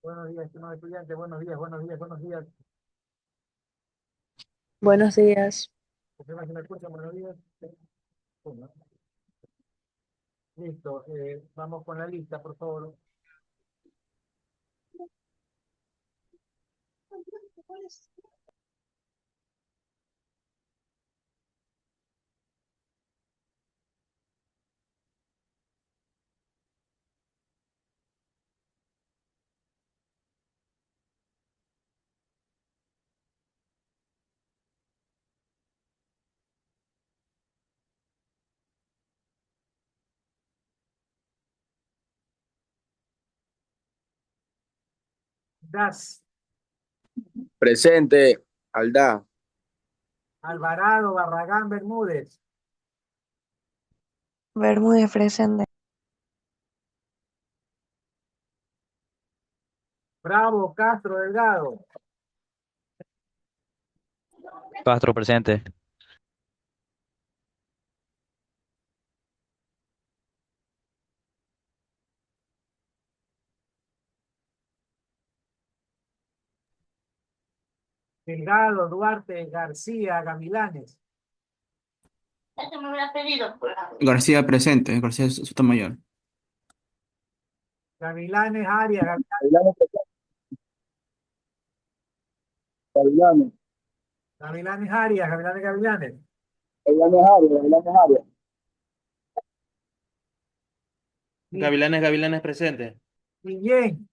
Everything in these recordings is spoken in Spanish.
Buenos días, estimados estudiantes. Buenos días, buenos días, buenos días. Buenos días. ¿Por más que me escuchan? Buenos días. Uno. Listo. Vamos con la lista, por favor. Das, Presente, Aldá. Alvarado, Barragán, Bermúdez, Bermúdez presente. Bravo, Castro, Delgado, Castro presente. Delgado, Duarte, García, Gavilanes, Este me hubiera pedido. García presente, García Sotomayor. Gavilanes, Arias, Gavilanes, Gavilanes, Gavilanes, Arias, Gavilanes, Gavilanes. Gavilanes Arias, Gavilanes Arias. Gavilanes presente. Guillén,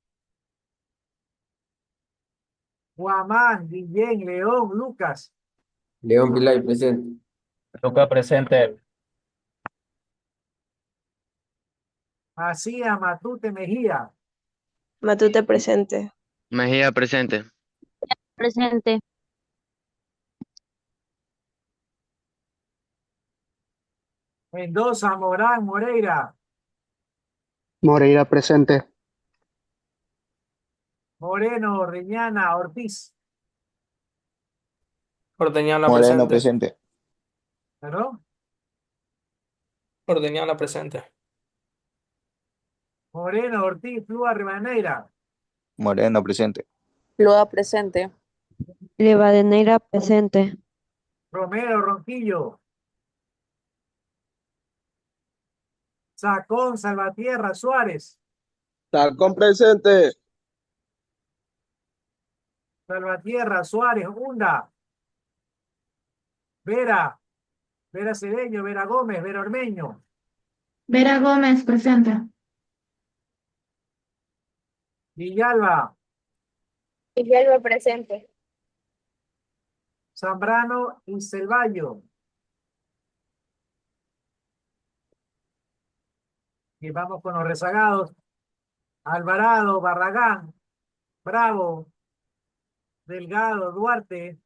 Guamán, Guillén, León, Lucas, León Pilay presente. Luca presente. Macías, Matute, Mejía, Matute presente. Mejía presente. Presente. Mendoza, Morán, Moreira, Moreira presente. Moreno, Reñana, Ortiz, Ordeñana Moreno presente. presente. ¿perdón? Ordeñana presente. Moreno, Ortiz, Plúa, Rivadeneira, Moreno presente. Lua presente. Rivadeneira presente. Romero, Ronquillo, Sacón, Salvatierra, Suárez, Talcón presente. Salvatierra, Suárez, Hunda, Vera, Vera Cedeño, Vera Gómez, Vera Ormeño, Vera Gómez presente. Villalba, Villalba presente. Zambrano y Selvallo. Y vamos con los rezagados. Alvarado, Barragán, Bravo, Delgado, Duarte,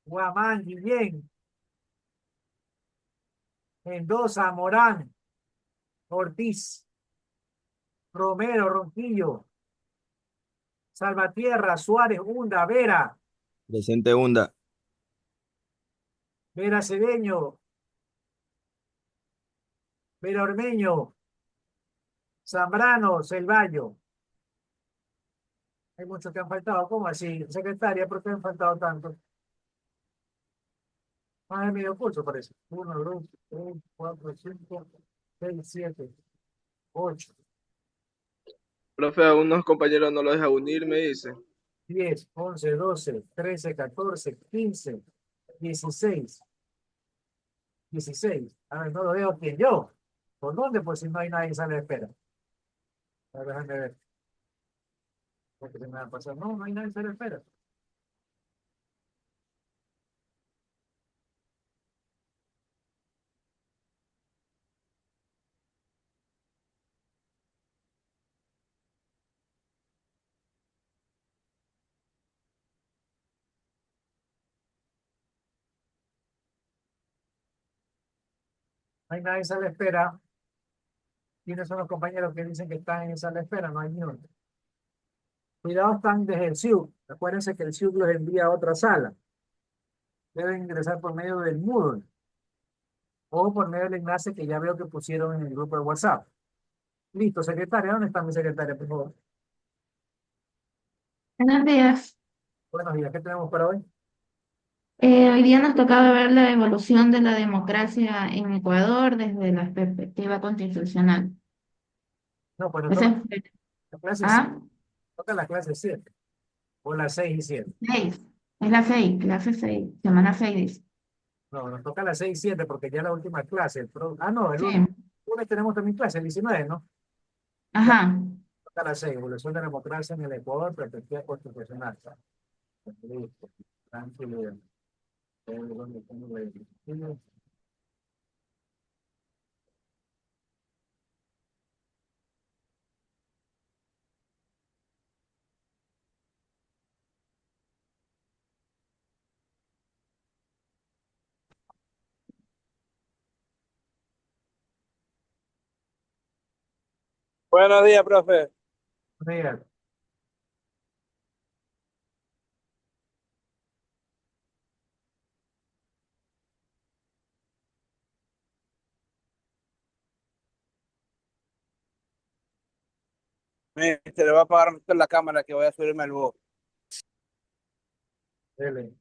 Guamán, Guillén, Mendoza, Morán, Ortiz, Romero, Ronquillo, Salvatierra, Suárez, Hunda, Vera, Presente Hunda. Vera Cedeño, Vera Ormeño, Zambrano, Selvallo. Hay muchos que han faltado. ¿Cómo así? Secretaria, ¿por qué han faltado tantos? Más de medio curso, parece. Uno, dos, tres, cuatro, cinco, seis, siete, ocho, Profe, a unos compañeros no lo deja unir, me dice. 10, 11, 12, 13, 14, 15, 16, 16. A ver, no lo veo quién yo. ¿Por dónde? Pues si no hay nadie en sala de espera. A ver, déjame ver. Porque se me va a pasar. No, no hay nadie en sala de espera. No hay nadie en sala de espera. ¿Quiénes son los compañeros que dicen que están en sala de espera? No hay ni uno. Cuidado, están desde el SIU. Acuérdense que el SIU los envía a otra sala. Deben ingresar por medio del Moodle o por medio del enlace que ya veo que pusieron en el grupo de WhatsApp. Listo, secretaria, ¿dónde está mi secretaria, por favor? Buenos días. Buenos días, ¿qué tenemos para hoy? Hoy día nos tocaba ver la evolución de la democracia en Ecuador desde la perspectiva constitucional. No, pues nos Ese toca fue la clase 7, A, toca la clase 7, o las 6 y 7. 6. Es la 6, clase 6, semana 6. No, nos toca las 6 y 7 porque ya es la última clase. No, el Sí, lunes tenemos también clase, el 19, ¿no? Ya ajá. toca las 6, evolución de la democracia en el Ecuador, perspectiva constitucional. Listo, tranquilo. Buenos días, profe. Mira, Se le va a apagar la cámara que voy a subirme al bus. dele.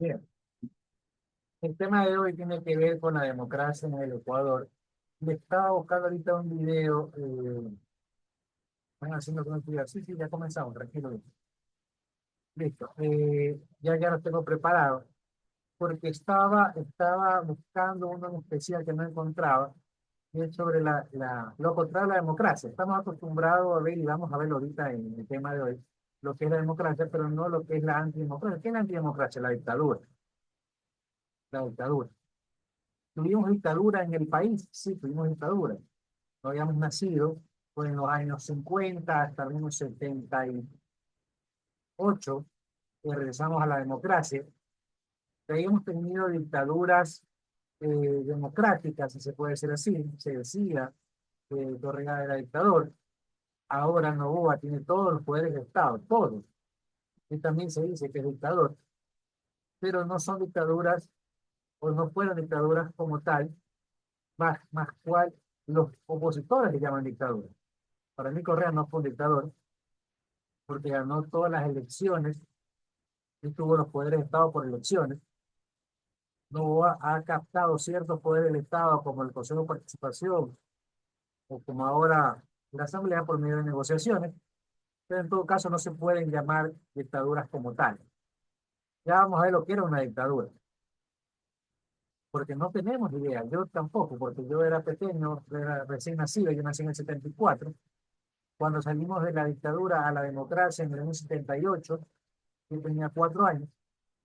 Bien, el tema de hoy tiene que ver con la democracia en el Ecuador. Le estaba buscando ahorita un video, van haciendo con el sí, sí, ya comenzamos, tranquilo. Listo, ya los tengo preparados, porque estaba buscando uno en especial que no encontraba, y es sobre lo contrario a la democracia. Estamos acostumbrados a ver, y vamos a verlo ahorita en el tema de hoy, lo que es la democracia, pero no lo que es la antidemocracia. ¿Qué es la antidemocracia? La dictadura. La dictadura. ¿Tuvimos dictadura en el país? Sí, tuvimos dictadura. No habíamos nacido, fue en los años 50 hasta los años 78, que regresamos a la democracia. Habíamos tenido dictaduras democráticas, si se puede decir así. Se decía que Torreira era dictador. Ahora Noboa tiene todos los poderes del Estado, todos. Y también se dice que es dictador. Pero no son dictaduras, o no fueron dictaduras como tal, más cual los opositores le llaman dictadura. Para mí Correa no fue un dictador, porque ganó todas las elecciones y tuvo los poderes de Estado por elecciones. Noboa ha captado ciertos poderes del Estado, como el Consejo de Participación, o como ahora la Asamblea por medio de negociaciones, pero en todo caso no se pueden llamar dictaduras como tal. Ya vamos a ver lo que era una dictadura, porque no tenemos idea, yo tampoco, porque yo era pequeño, era recién nacido, yo nací en el 74, cuando salimos de la dictadura a la democracia en el año 78, yo tenía 4 años,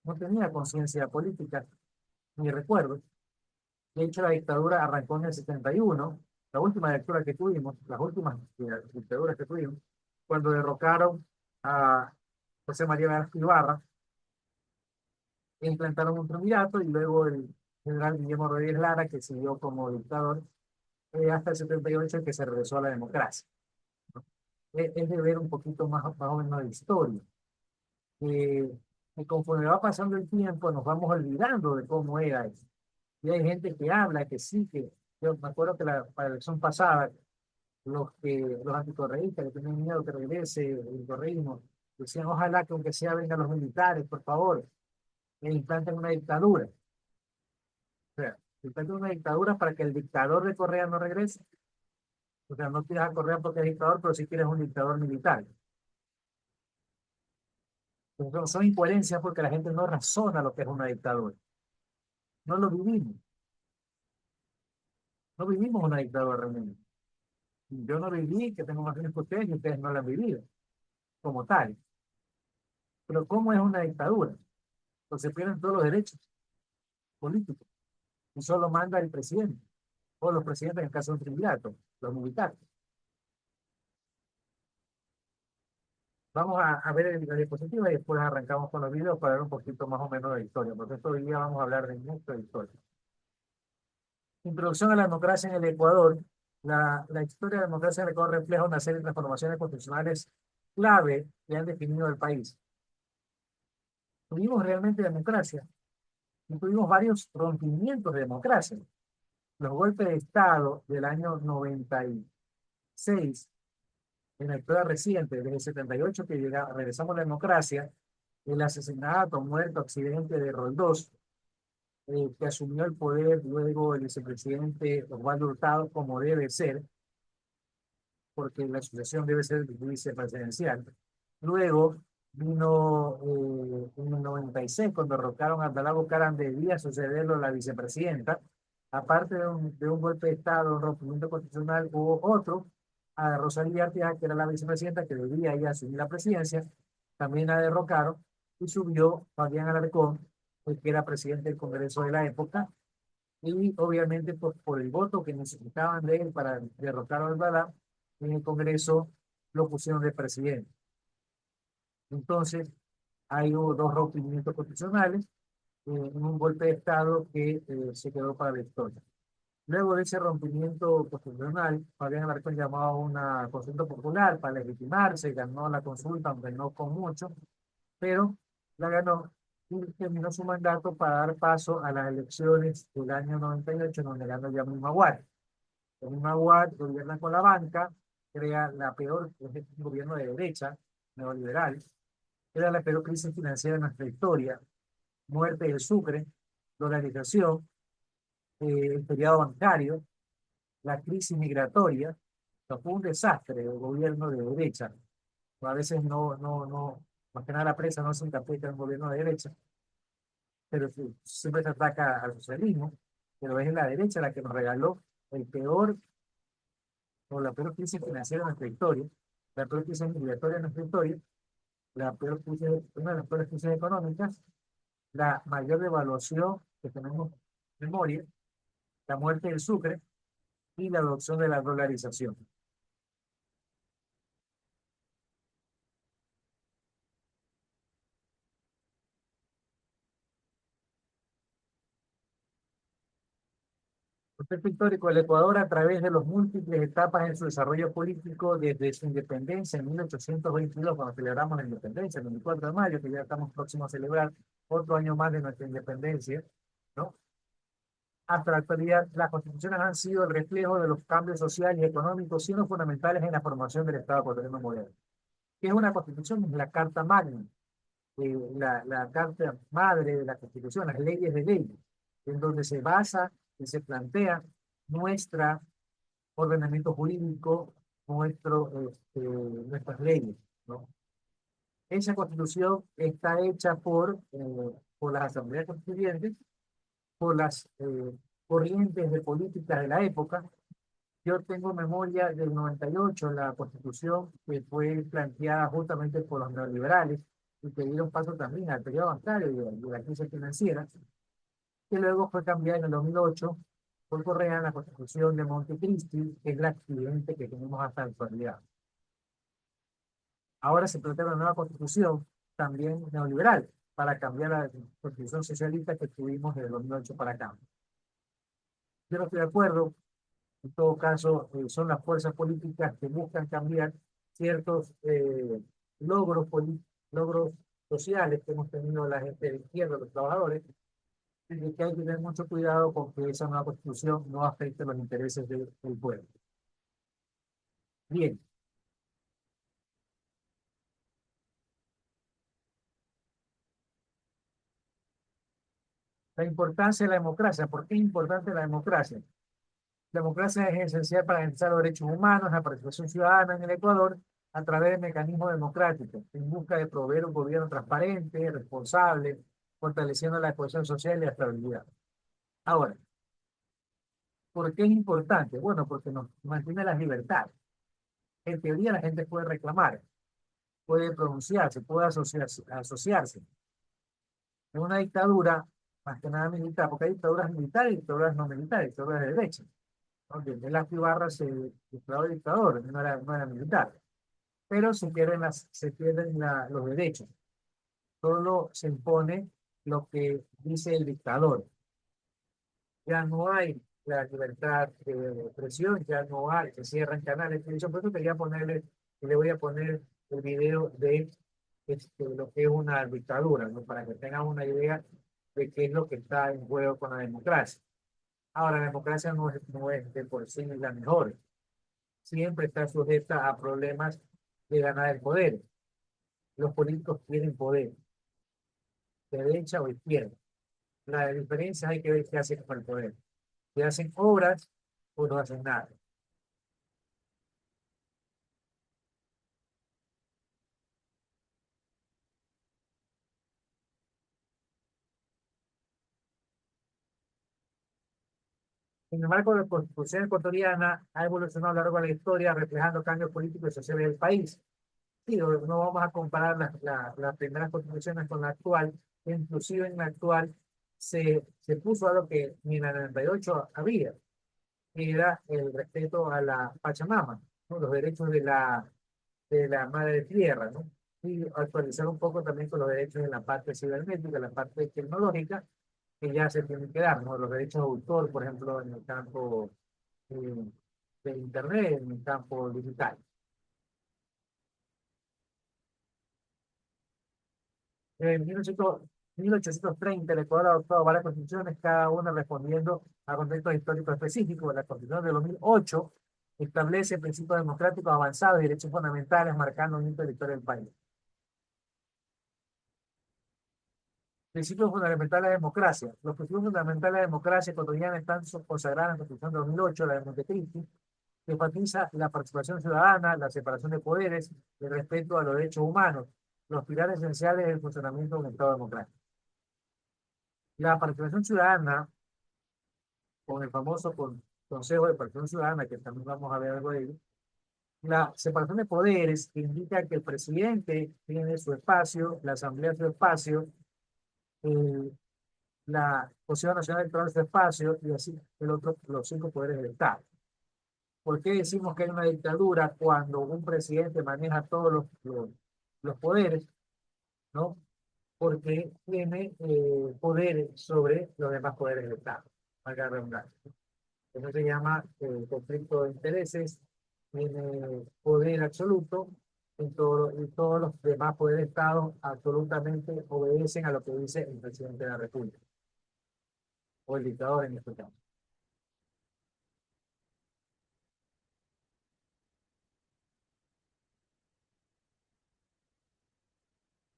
no tenía conciencia política ni recuerdo. De hecho, la dictadura arrancó en el 71, la última dictadura que tuvimos, las últimas dictaduras que tuvimos, cuando derrocaron a José María Velasco Ibarra, implantaron un triunvirato y luego el general Guillermo Rodríguez Lara, que siguió como dictador hasta el 78, que se regresó a la democracia. Es de ver un poquito más o menos de historia. Eh, y conforme va pasando el tiempo, nos vamos olvidando de cómo era eso. Y hay gente que habla, que sí, que yo me acuerdo que para la elección pasada, los anticorreístas que tenían miedo que regrese el correísmo, decían, ojalá que aunque sea vengan los militares, por favor, e implanten una dictadura. O sea, implanten una dictadura para que el dictador de Correa no regrese. O sea, no tiras a Correa porque es dictador, pero sí quieres un dictador militar. Entonces, son incoherencias porque la gente no razona lo que es una dictadura. No lo vivimos. No vivimos una dictadura realmente. Yo no viví, que tengo más años que ustedes, y ustedes no la han vivido como tal. Pero ¿cómo es una dictadura? Pues se pierden todos los derechos políticos y solo manda el presidente o los presidentes en el caso de un triunvirato, los militares. Vamos a ver la diapositiva y después arrancamos con los videos para ver un poquito más o menos de historia, porque hoy día vamos a hablar de mucho de historia. Introducción a la democracia en el Ecuador. La historia de la democracia en el Ecuador refleja una serie de transformaciones constitucionales clave que han definido el país. Tuvimos realmente democracia y tuvimos varios rompimientos de democracia. Los golpes de Estado del año 96, en la historia reciente, desde el 78 que regresamos a la democracia, el asesinato, muerto, accidente de Roldós, que asumió el poder luego el vicepresidente Osvaldo Hurtado, como debe ser, porque la sucesión debe ser vicepresidencial. Luego vino en el 96, cuando derrocaron a Abdalá Bucaram, debía sucederlo la vicepresidenta. Aparte de un golpe de Estado, un rompimiento constitucional, hubo otro, a Rosalía Arteaga, que era la vicepresidenta, que debía ya asumir la presidencia, también la derrocaron, y subió Fabián Alarcón, el que era presidente del Congreso de la época, y obviamente por el voto que necesitaban de él para derrocar a Abdalá, en el Congreso lo pusieron de presidente. Entonces, hay hubo dos rompimientos constitucionales, un golpe de Estado que se quedó para la historia. Luego de ese rompimiento constitucional, Fabián Alarcón llamó a una consulta popular para legitimarse, ganó la consulta, aunque no con mucho, pero la ganó y terminó su mandato para dar paso a las elecciones del año 98, donde ganó Yamin Maguad. Yamin Maguad gobierna con la banca, crea la peor, es un gobierno de derecha, neoliberal, era la peor crisis financiera de nuestra historia. muerte del Sucre, dolarización, el feriado bancario, la crisis migratoria. No, fue un desastre el gobierno de derecha. A veces más que nada la prensa no se interpreta en un gobierno de derecha, pero siempre se ataca al socialismo, pero es la derecha la que nos regaló el peor o la peor crisis financiera de nuestra historia, la peor crisis migratoria de nuestra historia, la peor crisis, una de las peores crisis económicas, la mayor devaluación que tenemos en memoria, la muerte del Sucre y la adopción de la dolarización. Contexto histórico del Ecuador a través de las múltiples etapas en su desarrollo político desde su independencia en 1822, cuando celebramos la independencia, el 24 de mayo, que ya estamos próximos a celebrar otro año más de nuestra independencia, ¿no? Hasta la actualidad, las constituciones han sido el reflejo de los cambios sociales y económicos, siendo fundamentales en la formación del Estado ecuatoriano moderno. ¿Qué es una constitución? Es la Carta Magna, la carta madre de la Constitución, las leyes de leyes, en donde se basa y se plantea nuestro ordenamiento jurídico, nuestras leyes, ¿no? Esa Constitución está hecha por las asambleas constituyentes, por las corrientes de políticas de la época. Yo tengo memoria del 98, la Constitución que fue planteada justamente por los neoliberales y que dieron paso también al periodo bancario y a la crisis financiera, que luego fue cambiada en el 2008 por Correa en la Constitución de Montecristi, que es la siguiente que tenemos hasta la actualidad. Ahora se plantea una nueva Constitución, también neoliberal, para cambiar la Constitución socialista que tuvimos desde el 2008 para acá. Yo no estoy de acuerdo. En todo caso, son las fuerzas políticas que buscan cambiar ciertos logros sociales que hemos tenido la gente de izquierda, los trabajadores, y que hay que tener mucho cuidado con que esa nueva constitución no afecte los intereses del pueblo. Bien, la importancia de la democracia. ¿Por qué es importante la democracia? La democracia es esencial para garantizar los derechos humanos, la participación ciudadana en el Ecuador a través de mecanismos democráticos, en busca de proveer un gobierno transparente, responsable, fortaleciendo la cohesión social y la estabilidad. Ahora, ¿por qué es importante? Bueno, porque nos mantiene las libertades. En teoría la gente puede reclamar, puede pronunciarse, puede asociarse. En una dictadura, más que nada militar, porque hay dictaduras militares y dictaduras no militares, dictaduras de derecha. Donde Velasco Ibarra se declaró dictador, no era militar. Pero se pierden los derechos. Solo se impone lo que dice el dictador. Ya no hay la libertad de expresión, ya no hay, se cierran canales de televisión. Por eso le voy a poner el video de lo que es una dictadura, ¿no? Para que tengan una idea de qué es lo que está en juego con la democracia. Ahora, la democracia no es de por sí la mejor. Siempre está sujeta a problemas de ganar el poder. Los políticos tienen poder, de derecha o izquierda. La diferencia hay que ver qué hacen con el poder. Si hacen obras o no hacen nada. En el marco de la Constitución ecuatoriana ha evolucionado a lo largo de la historia, reflejando cambios políticos y sociales del país. Sí, no vamos a comparar las primeras constituciones con la actual, inclusive en la actual se puso algo que ni en el 98 había, que era el respeto a la Pachamama, ¿no? Los derechos de la madre tierra, ¿no? Y actualizar un poco también con los derechos en la parte cibernética, la parte tecnológica, que ya se tienen que dar, ¿no? Los derechos de autor, por ejemplo, en el campo eh, de Internet, en el campo digital. En 1830, el Ecuador ha adoptado varias constituciones, cada una respondiendo a contextos históricos específicos. La Constitución de 2008 establece principios democráticos avanzados y derechos fundamentales, marcando un hito de la historia del país. Principios fundamentales de la democracia. Los principios fundamentales de la democracia ecuatoriana están consagrados en la Constitución de 2008, la de Montecristi, que enfatiza la participación ciudadana, la separación de poderes, el respeto a los derechos humanos, los pilares esenciales del funcionamiento de un Estado democrático. La participación ciudadana, con el famoso Consejo de Participación Ciudadana, que también vamos a ver algo de ello, la separación de poderes que indica que el presidente tiene su espacio, la Asamblea su espacio, eh, la Consejo Nacional Electoral su espacio y así los 5 poderes del Estado. ¿Por qué decimos que hay una dictadura cuando un presidente maneja todos los poderes? ¿No? Porque tiene poderes sobre los demás poderes del Estado, valga la redundancia. Eso se llama conflicto de intereses, tiene poder absoluto y todos los demás poderes del Estado absolutamente obedecen a lo que dice el presidente de la República, o el dictador en este caso.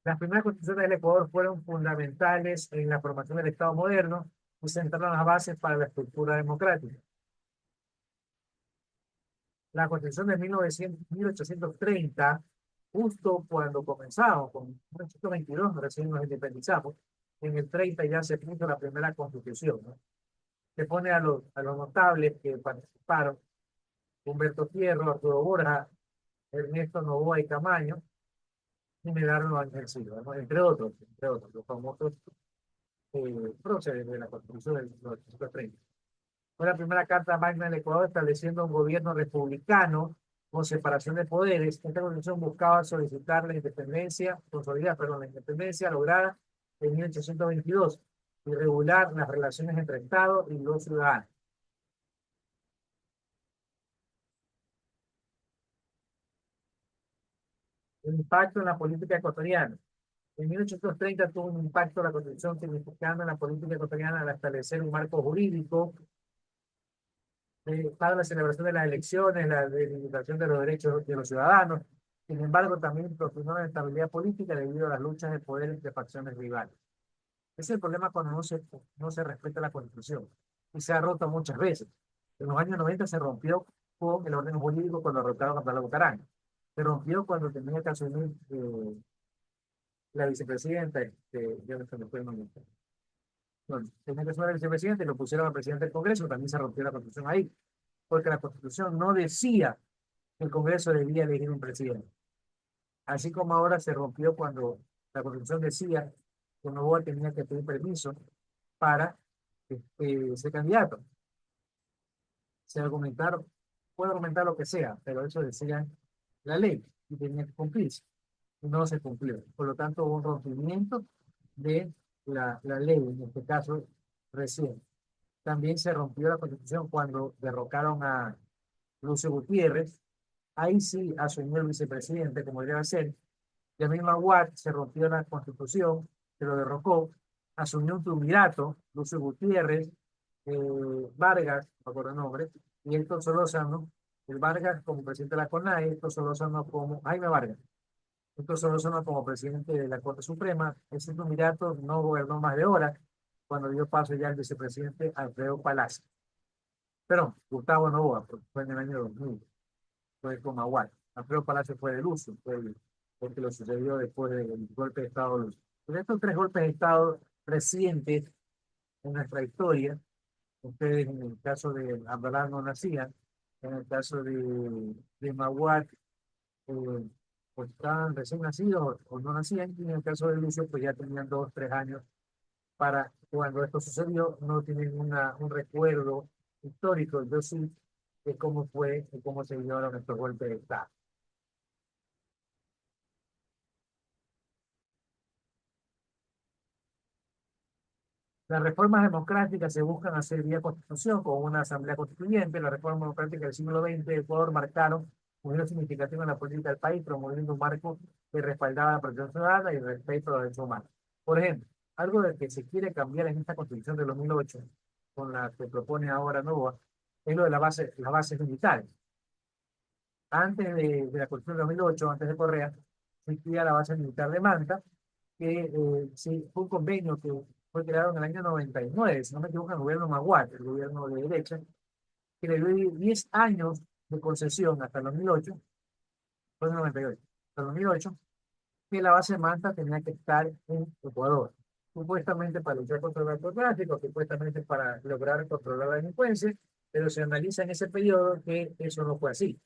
Las primeras constituciones del Ecuador fueron fundamentales en la formación del Estado moderno y sentaron las bases para la estructura democrática. La Constitución de 1830, justo cuando comenzamos, con 1822, recién nos independizamos, en el 30 ya se puso la primera Constitución, ¿no? Se pone a los notables que participaron, Humberto Fierro, Arturo Borja, Ernesto Noboa y Camaño, y Medardo Ángel Silva, ¿no? Entre otros, los famosos próceres de la Constitución de 1830. Fue la primera carta magna del Ecuador estableciendo un gobierno republicano con separación de poderes. Esta constitución buscaba solicitar la independencia, consolidar, perdón, la independencia lograda en 1822 y regular las relaciones entre Estado y los ciudadanos. El impacto en la política ecuatoriana. En 1830 tuvo un impacto la Constitución significando en la política ecuatoriana al establecer un marco jurídico para la celebración de las elecciones, la delimitación de los derechos de los ciudadanos. Sin embargo, también proporcionó la estabilidad política debido a las luchas de poder entre facciones rivales. Ese es el problema cuando no se respeta la Constitución. Y se ha roto muchas veces. En los años 90 se rompió con el orden jurídico cuando derrotaron a Pablo Bucaram. Se rompió cuando tenía que asumir la vicepresidenta, yo no sé me fue el nombre. Bueno, tenía que asumir la vicepresidenta y lo pusieron al presidente del Congreso, también se rompió la Constitución ahí, porque la Constitución no decía que el Congreso debía elegir un presidente. Así como ahora se rompió cuando la Constitución decía que Noboa tenía que pedir permiso para ser candidato. Se argumentaron, puede argumentar lo que sea, pero eso decía la ley y tenía que cumplirse. Y no se cumplió. Por lo tanto, hubo un rompimiento de la ley, en este caso recién. También se rompió la Constitución cuando derrocaron a Lucio Gutiérrez. Ahí sí asumió el vicepresidente, como debe ser. Y a misma Watt se rompió la Constitución, se lo derrocó. Asumió un triunvirato, Lucio Gutiérrez, Vargas, no me acuerdo el nombre, y Héctor Solórzano, el Vargas como presidente de la CONAE, Héctor Solórzano como Jaime Vargas. Héctor Solórzano como presidente de la Corte Suprema. Ese triunvirato no gobernó más de horas cuando dio paso ya al vicepresidente Alfredo Palacio. Pero Gustavo Noboa, fue en el año 2000, fue con Agual. Alfredo Palacio fue de Lucio, porque lo sucedió después del golpe de Estado de Lucio. Pero estos 3 golpes de Estado recientes en nuestra historia, ustedes en el caso de Ambalá no nacían, en el caso de Maguad, pues estaban recién nacidos o no nacían, y en el caso de Lucio, pues ya tenían 2, 3 años para cuando esto sucedió, no tienen un recuerdo histórico, yo sí, de cómo fue y cómo se llevaron estos golpes de Estado. Las reformas democráticas se buscan hacer vía constitución con una asamblea constituyente. Las reformas democráticas del siglo XX de Ecuador marcaron un giro significativo en la política del país, promoviendo un marco que respaldaba la protección ciudadana y el respeto a los derechos humanos. Por ejemplo, algo de que se quiere cambiar en esta constitución de 2008, con la que propone ahora Noboa, es lo de las bases militares. Antes de la constitución de 2008, antes de Correa, existía la base militar de Manta, que sí, fue un convenio que fue creado en el año 99, si no me equivoco, el gobierno Maguad, el gobierno de derecha, que le dio 10 años de concesión hasta el 2008, fue en el 98, hasta el 2008, que la base Manta tenía que estar en Ecuador, supuestamente para luchar contra el narcotráfico, supuestamente para lograr controlar la delincuencia, pero se analiza en ese periodo que eso no fue así,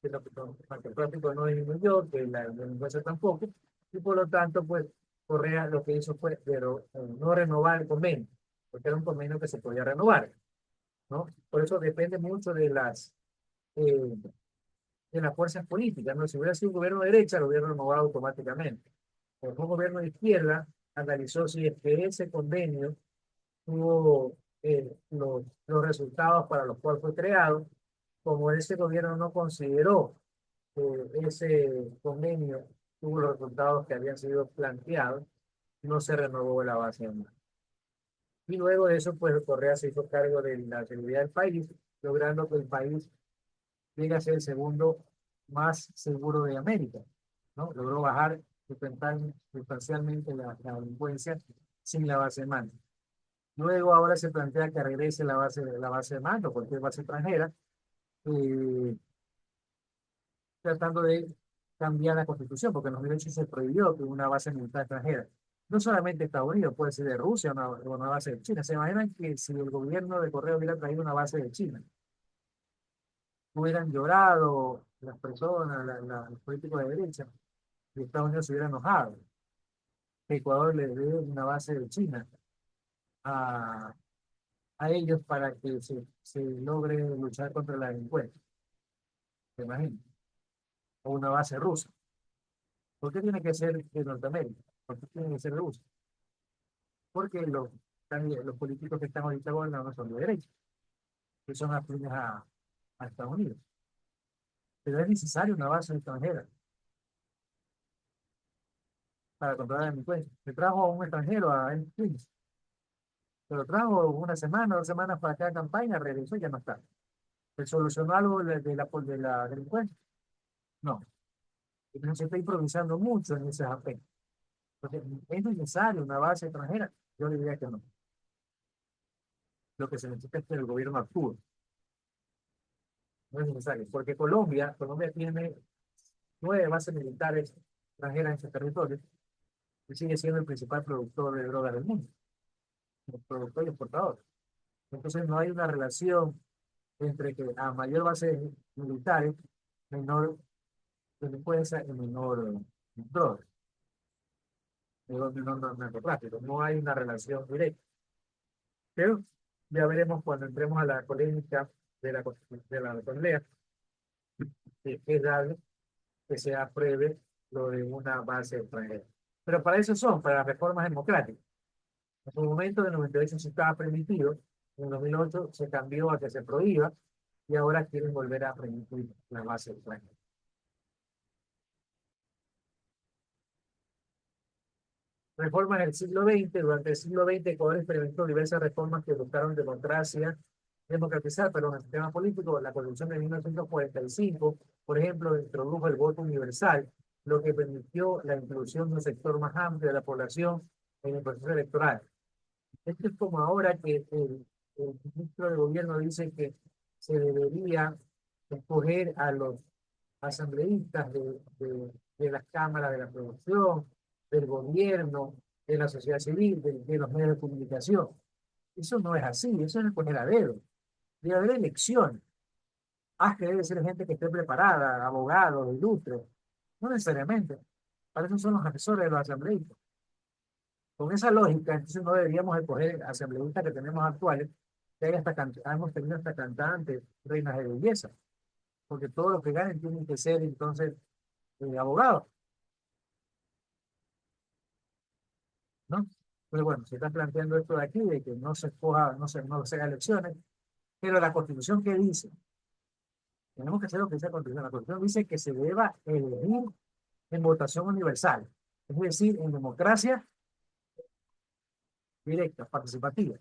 que el narcotráfico no disminuyó, que la delincuencia tampoco, y por lo tanto, pues Correa lo que hizo fue no renovar el convenio, porque era un convenio que se podía renovar, ¿no? Por eso depende mucho eh, de las fuerzas políticas, ¿no? Si hubiera sido un gobierno de derecha, lo hubiera renovado automáticamente. Pero un gobierno de izquierda analizó si es que ese convenio tuvo los resultados para los cuales fue creado, como ese gobierno no consideró que ese convenio tuvo los resultados que habían sido planteados, no se renovó la base de datos. Y luego de eso, pues Correa se hizo cargo de la seguridad del país, logrando que el país llegue a ser el segundo más seguro de América, ¿no? Logró bajar sustancialmente la delincuencia sin la base de mando. Luego ahora se plantea que regrese la base de mando, cualquier base extranjera, eh, tratando de cambiar la constitución, porque en 2008 se prohibió que una base militar extranjera, no solamente Estados Unidos, puede ser de Rusia o una base de China. ¿Se imaginan que si el gobierno de Correa hubiera traído una base de China, hubieran llorado las personas, los políticos de derecha, y Estados Unidos se hubiera enojado que Ecuador le dé una base de China a, a ellos para que se logre luchar contra la delincuencia? ¿Se imaginan? O una base rusa. ¿Por qué tiene que ser de Norteamérica? ¿Por qué tiene que ser rusa? Porque los políticos que están ahorita gobernando son de derecha, que son afines a Estados Unidos. Pero es necesaria una base extranjera para controlar la delincuencia. Se trajo a un extranjero, a El Prince, se lo trajo una semana, 2 semanas para cada campaña, regresó y ya no está. ¿Se solucionó algo de la delincuencia? No. Entonces se está improvisando mucho en ese aspectos. Porque es necesario una base extranjera. Yo le diría que no. Lo que se necesita es que el gobierno actúe. No es necesario. Porque Colombia tiene 9 bases militares extranjeras en su territorio y sigue siendo el principal productor de drogas del mundo. El productor y exportador. Entonces no hay una relación entre que a mayor base militares, menor delincuencia y menor droga, menor narcotráfico. No hay una relación directa. Pero ya veremos cuando entremos a la polémica de la asamblea, que es dable que se apruebe lo de una base extranjera. Pero para eso para las reformas democráticas. En su momento, en el 98 sí estaba permitido, en el 2008 se cambió a que se prohíba, y ahora quieren volver a permitir la base extranjera. Reformas del siglo XX. Durante el siglo XX, Ecuador experimentó diversas reformas que buscaron democratizar, el sistema político. La Constitución de 1945, por ejemplo, introdujo el voto universal, lo que permitió la inclusión de un sector más amplio de la población en el proceso electoral. Esto es como ahora que el ministro de gobierno dice que se debería escoger a los asambleístas de las cámaras de la producción, del gobierno, de la sociedad civil, de los medios de comunicación. Eso no es así, eso no es poner a dedo. Debe haber elecciones. Que debe ser gente que esté preparada, abogados, ilustres. No necesariamente. Para eso son los asesores de los asambleístas. Con esa lógica, entonces no deberíamos escoger asambleístas que tenemos actuales, que hemos tenido hasta cantantes, reinas de belleza, porque todos los que ganen tienen que ser entonces abogados, ¿no? Pero bueno, se está planteando esto de aquí, de que no se escoja, no se haga elecciones, pero la Constitución, ¿qué dice? Tenemos que hacer lo que dice la Constitución. La Constitución dice que se deba elegir en votación universal, es decir, en democracia directa, participativa.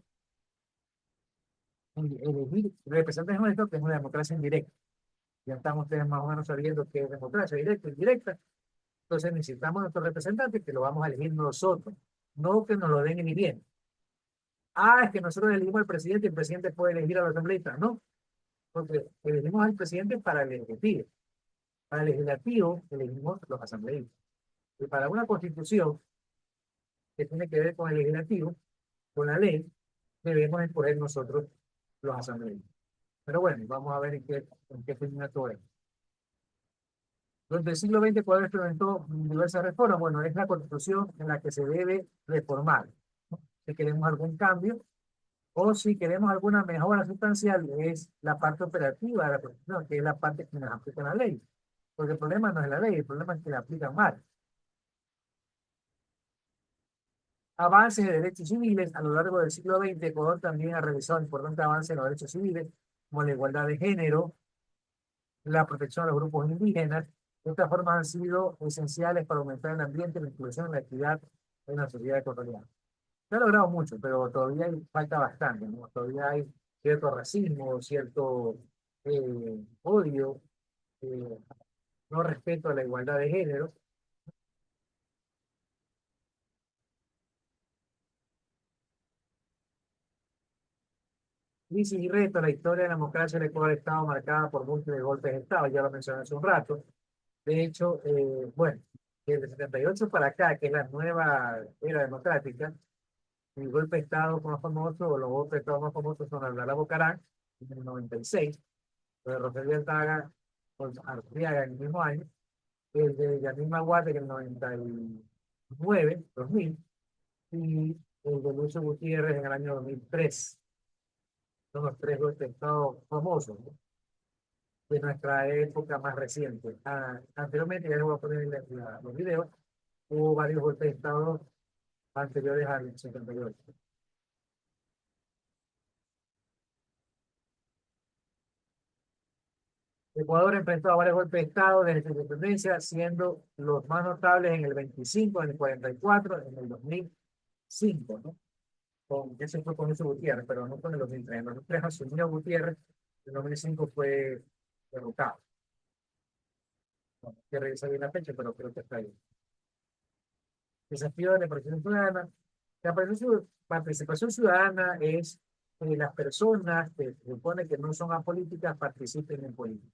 Elegir representantes nuestros, que es una democracia indirecta. Ya están ustedes más o menos sabiendo qué es democracia directa, indirecta. Entonces necesitamos nuestros representantes que lo vamos a elegir nosotros, no que nos lo den en bien. Ah, es que nosotros elegimos al presidente y el presidente puede elegir a los asambleístas. No, porque elegimos al presidente para el ejecutivo. Para el legislativo elegimos los asambleístas. Y para una constitución que tiene que ver con el legislativo, con la ley, debemos escoger nosotros los asambleístas. Pero bueno, vamos a ver en qué termina todo esto. Durante el siglo XX, Ecuador experimentó diversas reformas. Bueno, es la constitución en la que se debe reformar, ¿no? Si queremos algún cambio o si queremos alguna mejora sustancial, es la parte operativa de la constitución, que es la parte que nos aplica la ley. Porque el problema no es la ley, el problema es que la aplican mal. Avances de derechos civiles. A lo largo del siglo XX, Ecuador también ha realizado importantes avances en los derechos civiles, como la igualdad de género, la protección de los grupos indígenas. Estas formas han sido esenciales para aumentar el ambiente, la inclusión y la equidad en la sociedad ecuatoriana. Se ha logrado mucho, pero todavía falta bastante, ¿no? Todavía hay cierto racismo, cierto odio, eh, no respeto a la igualdad de género. Crisis y retos. La historia de la democracia del Ecuador ha estado marcada por múltiples golpes de Estado, ya lo mencioné hace un rato. De hecho, bueno, desde el 78 para acá, que es la nueva era democrática, el golpe de Estado más famoso, o los golpes de Estado más famosos son el de Alabo Carán, en el 96, el de Rogelio Altaga, con Arteaga en el mismo año, el de Yamil Maguate en el 99, 2000, y el de Lucio Gutiérrez en el año 2003. Son los tres golpes de Estado famosos, ¿no? De nuestra época más reciente. Anteriormente, ya les voy a poner los videos, hubo varios golpes de Estado anteriores al 78. Ecuador enfrentó a varios golpes de Estado desde su independencia, siendo los más notables en el 25, en el 44, en el 2005, ¿no? Ese fue con Lucio Gutiérrez, pero no con el 2003. En el 2003 asumió Gutiérrez, en el 2005 fue derrotado. Bueno, hay que revisar bien la fecha, pero creo que está ahí. Desafío de la participación ciudadana. La participación ciudadana es que las personas que se supone que no son apolíticas participen en política.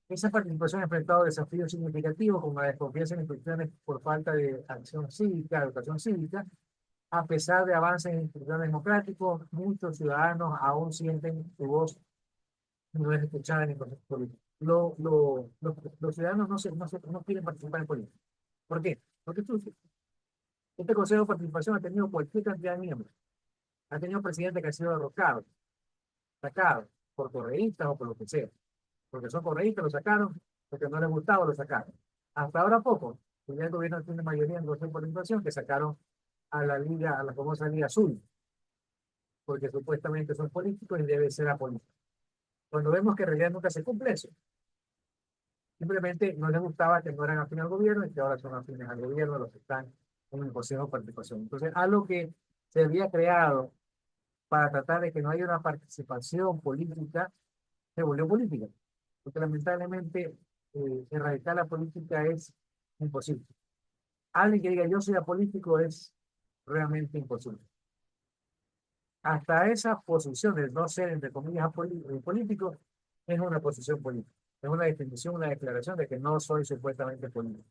Esa participación ha enfrentado desafíos significativos como la desconfianza en instituciones por falta de acción cívica, educación cívica. A pesar de avances en instituciones democráticos, muchos ciudadanos aún sienten su voz no es escuchada en el proceso político. Los ciudadanos no quieren participar en política. ¿Por qué? Porque este Consejo de Participación ha tenido cualquier cantidad de miembros. Ha tenido presidentes que han sido derrocados, sacados, por correístas o por lo que sea. Porque son correístas, lo sacaron, porque no les gustaba, lo sacaron. Hasta ahora poco, ya el gobierno tiene mayoría en el Consejo de Participación, que sacaron a la Liga, a la famosa Liga Azul, porque supuestamente son políticos y deben ser apolíticos. Cuando vemos que en realidad nunca se cumple eso, simplemente no les gustaba que no eran afines al gobierno y que ahora son afines al gobierno los que están en el Consejo de Participación. Entonces, algo que se había creado para tratar de que no haya una participación política, se volvió política. Porque lamentablemente erradicar la política es imposible. Alguien que diga yo soy apolítico es realmente imposible. Hasta esa posición de no ser, entre comillas, político, es una posición política. Es una definición, una declaración de que no soy supuestamente político.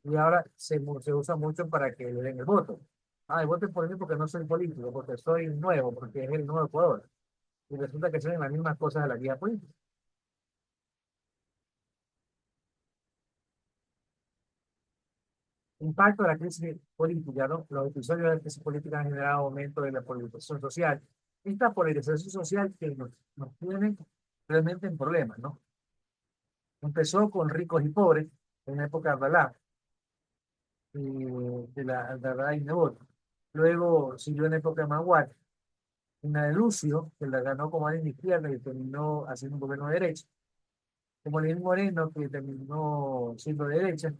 Y ahora se usa mucho para que le den el voto. Ah, voten por mí porque no soy político, porque soy nuevo, porque es el nuevo Ecuador. Y resulta que son las mismas cosas de la guía política. Impacto de la crisis política, ¿no? Los episodios de la crisis política han generado aumento de la polarización social. Esta polarización social que nos tiene realmente en problemas, ¿no? Empezó con ricos y pobres en la época de Abdalá, de la Abdalá y Nebot. Luego siguió en la época de Maguad, en la de Lucio, que la ganó como alguien de izquierda y terminó haciendo un gobierno de derecha. Como Lenín Moreno, que terminó siendo de derecha.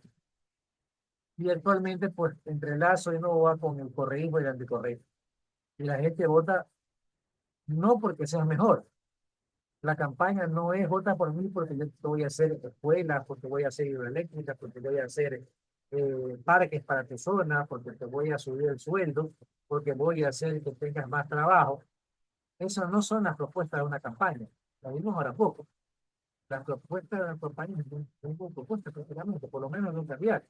Y actualmente, pues, entre Lazo y Novoa con el correísmo y el anticorreísmo. Y la gente vota no porque sea mejor, La campaña no es vota por mí porque yo te voy a hacer escuelas, porque voy a hacer hidroeléctricas, porque voy a hacer parques para tu zona, porque te voy a subir el sueldo, porque voy a hacer que tengas más trabajo. Esas no son las propuestas de una campaña. La vimos ahora poco. Las propuestas de la campaña no hubo propuestas prácticamente, por lo menos no cambiaron.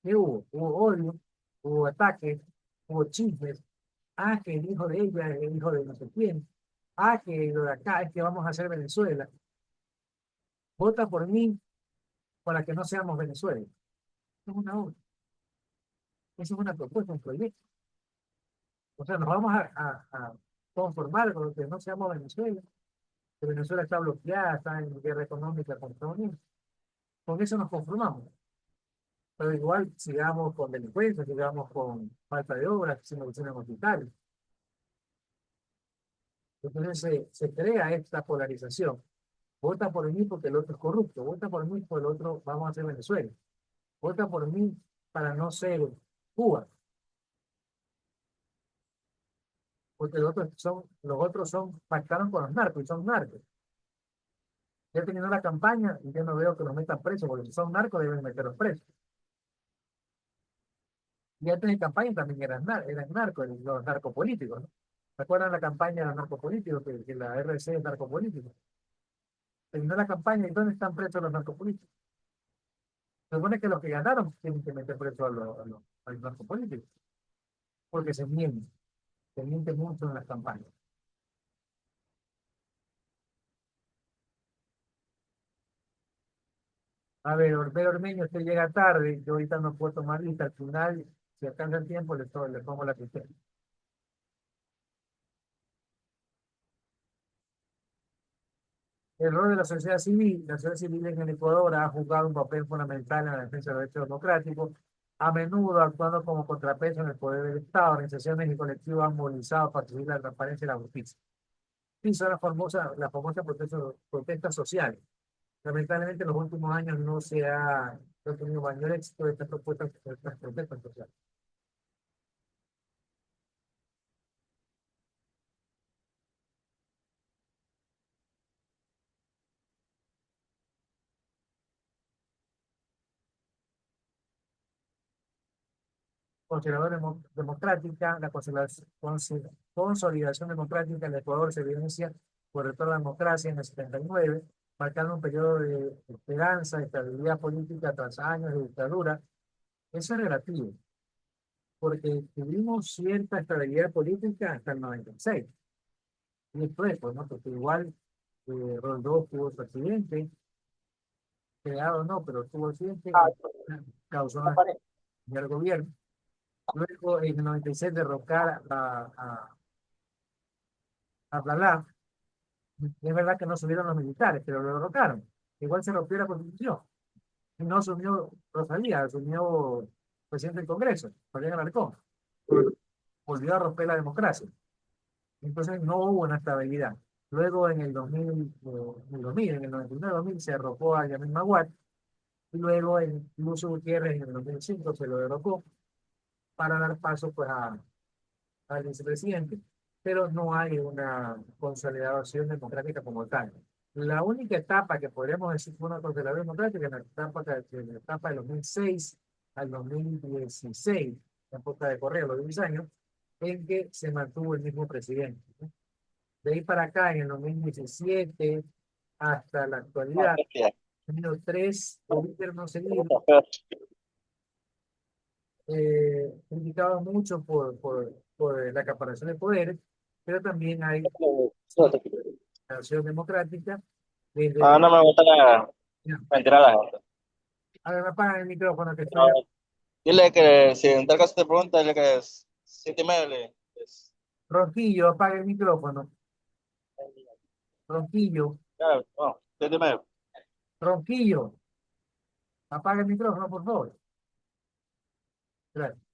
¿Qué hubo? Hubo odio, hubo ataques, hubo chismes. Ah, que el hijo de ella es el hijo de no sé quién. Ah, que lo de acá es que vamos a hacer Venezuela. Vota por mí para que no seamos Venezuela. Eso es una obra. Eso es una propuesta, un proyecto. O sea, nos vamos a conformar con que no seamos Venezuela. Que Venezuela está bloqueada, está en guerra económica con Estados Unidos. Con eso nos conformamos. Pero igual sigamos con delincuencia, sigamos con falta de obras, sin oficinas hospitales. Entonces se crea esta polarización. Vota por mí porque el otro es corrupto. Vota por mí porque el otro vamos a ser Venezuela. Vota por mí para no ser Cuba. Porque los otros pactaron con los narcos y son narcos. Ya terminó la campaña y yo no veo que los metan presos, porque si son narcos deben meterlos presos. Y antes de campaña también eran narcos, los narcopolíticos, ¿no? ¿Se acuerdan la campaña de los narcopolíticos? Que la RC es narcopolítico. Terminó la campaña y ¿dónde están presos los narcopolíticos? Se supone que los que ganaron tienen que meter presos a los narcopolíticos, porque se miente mucho en las campañas. A ver, Orbero Ormeño, usted llega tarde, yo ahorita no puedo tomar lista, al final, si alcanza el tiempo, le pongo la cuestión. El rol de la sociedad civil en el Ecuador ha jugado un papel fundamental en la defensa de los derechos democráticos, a menudo actuando como contrapeso en el poder del Estado. Organizaciones y colectivos han movilizado para exigir la transparencia y la justicia. Sí, son las famosas protestas sociales. Lamentablemente, en los últimos años no ha tenido mayor éxito estas protestas sociales. Democrática, la consolidación democrática en el Ecuador se evidencia por el retorno a la democracia en el 79, marcando un periodo de esperanza, estabilidad política tras años de dictadura. Eso es relativo, porque tuvimos cierta estabilidad política hasta el 96. Y después, pues, ¿no? Porque igual Rodolfo tuvo su accidente, creado no, pero tuvo accidente, causó el gobierno. Luego, en el 96, derrocar a Blalá. Es verdad que no subieron los militares, pero lo derrocaron. Igual se rompió la constitución. Y no asumió Rosalía, asumió el presidente del Congreso, Fabián Alarcón. Volvió a romper la democracia. Entonces no hubo una estabilidad. Luego en el 2000, en el 99-2000 se derrocó a Yamin Maguad. Y luego en Lucio Gutiérrez en el 2005 se lo derrocó para dar paso pues al vicepresidente, pero no hay una consolidación democrática como tal. La única etapa que podríamos decir que fue una consolidación democrática es la etapa del 2006 al 2016, la época de Correa, los 10 años, en que se mantuvo el mismo presidente, ¿no? De ahí para acá, en el 2017 hasta la actualidad, han tenido 3 gobiernos seguidos, criticados mucho por la acaparación de poderes, pero también hay acción democrática desde... No me gusta mentir a la gente. A ver, me apagan el micrófono que estoy... No, dile que si en tal caso te pregunta, dile que es 7:30. Ronquillo, apaga el micrófono. Ronquillo, No, 7:30. Ronquillo, apaga el micrófono, por favor. Gracias.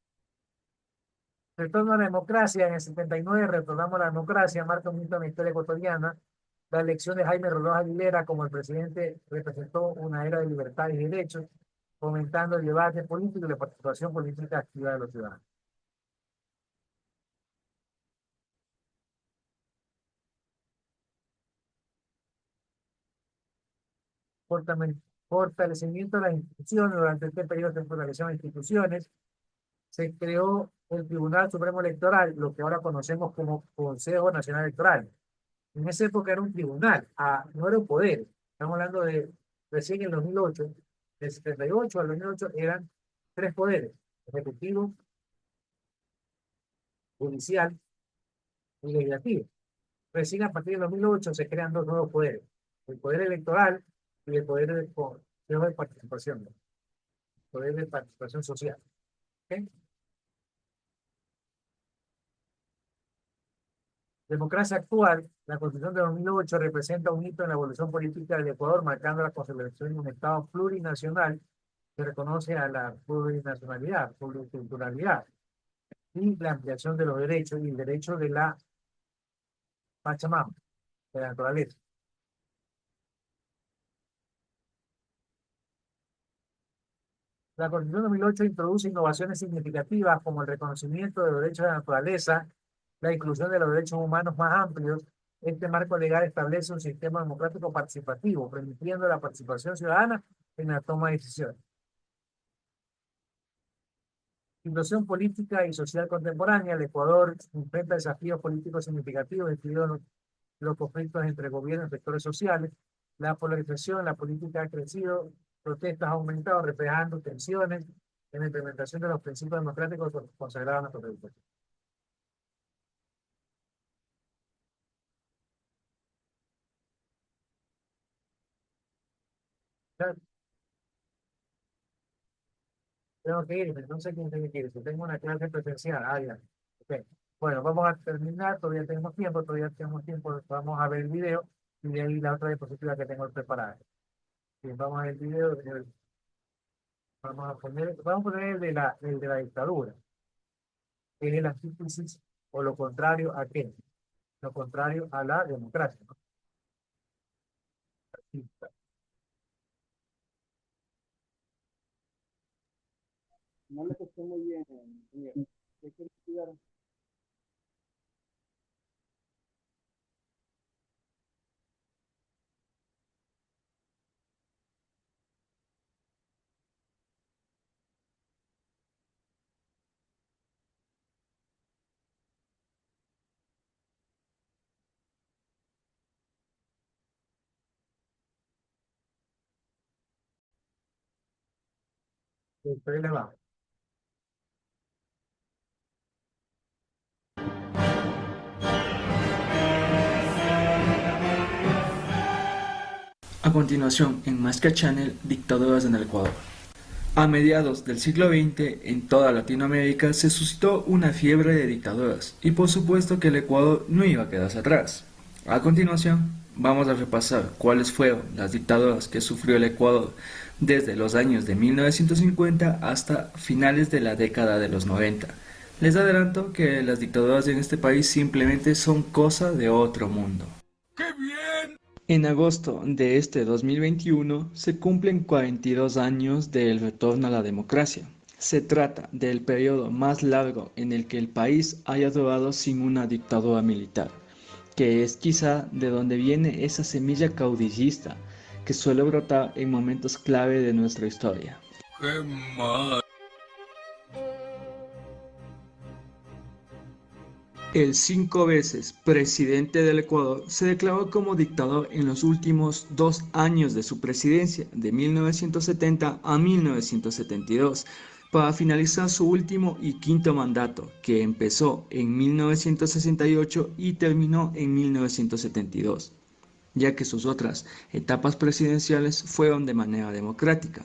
Retorno a la democracia. En el 79 retornamos a la democracia, marca un hito en la historia ecuatoriana. La elección de Jaime Rodríguez Aguilera como el presidente representó una era de libertades y derechos, fomentando el debate político y la participación política activa de los ciudadanos. fortalecimiento de las instituciones. Durante este periodo se fortalecieron las instituciones. Se creó el Tribunal Supremo Electoral, lo que ahora conocemos como Consejo Nacional Electoral. En esa época era un tribunal, no era un poder. Estamos hablando de recién en el 2008, del 78 al 2008 eran tres poderes: ejecutivo, judicial y legislativo. Recién a partir del 2008 se crean dos nuevos poderes: el poder electoral y el poder de participación, el poder de participación social. ¿Okay? Democracia actual, la Constitución de 2008 representa un hito en la evolución política del Ecuador, marcando la consolidación de un Estado plurinacional que reconoce a la plurinacionalidad, pluriculturalidad y la ampliación de los derechos y el derecho de la Pachamama, de la naturaleza. La Constitución de 2008 introduce innovaciones significativas como el reconocimiento de los derechos de la naturaleza, la inclusión de los derechos humanos más amplios. Este marco legal establece un sistema democrático participativo, permitiendo la participación ciudadana en la toma de decisiones. Situación política y social contemporánea. El Ecuador enfrenta desafíos políticos significativos, incluidos los conflictos entre gobiernos y sectores sociales. La polarización, la política ha crecido, protestas han aumentado, reflejando tensiones en la implementación de los principios democráticos consagrados en nuestra Constitución. Tengo que irme, no sé quién tiene que ir. Si tengo una clase presencial, ya. Okay. Bueno, vamos a terminar, todavía tenemos tiempo, vamos a ver el video y de ahí la otra diapositiva que tengo preparada. Bien, vamos a ver el video, vamos a poner el de la dictadura, que es el antítesis o lo contrario a qué, lo contrario a la democracia, ¿no? No le escuché muy bien, Miguel. ¿Qué quiere estudiar? Pero ahí les va. A continuación, en Masca Channel, dictaduras en el Ecuador. A mediados del siglo XX, en toda Latinoamérica se suscitó una fiebre de dictaduras, y por supuesto que el Ecuador no iba a quedarse atrás. A continuación, vamos a repasar cuáles fueron las dictaduras que sufrió el Ecuador desde los años de 1950 hasta finales de la década de los 90. Les adelanto que las dictaduras en este país simplemente son cosa de otro mundo. En agosto de este 2021 se cumplen 42 años del retorno a la democracia. Se trata del periodo más largo en el que el país haya durado sin una dictadura militar, que es quizá de donde viene esa semilla caudillista que suele brotar en momentos clave de nuestra historia. ¡Qué mal! El 5 veces presidente del Ecuador se declaró como dictador en los últimos 2 años de su presidencia, de 1970 a 1972, para finalizar su último y quinto mandato, que empezó en 1968 y terminó en 1972, ya que sus otras etapas presidenciales fueron de manera democrática.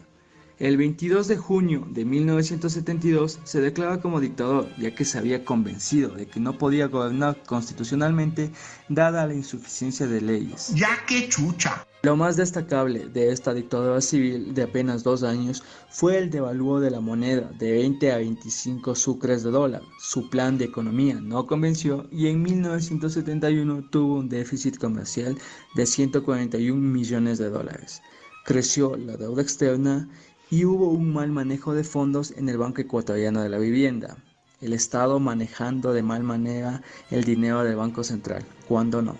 El 22 de junio de 1972 se declara como dictador, ya que se había convencido de que no podía gobernar constitucionalmente dada la insuficiencia de leyes. ¡Ya qué chucha! Lo más destacable de esta dictadura civil de apenas 2 años fue el devalúo de la moneda de 20 a 25 sucres de dólar. Su plan de economía no convenció y en 1971 tuvo un déficit comercial de 141 millones de dólares. Creció la deuda externa y hubo un mal manejo de fondos en el Banco Ecuatoriano de la Vivienda. El Estado manejando de mal manera el dinero del Banco Central, cuando no.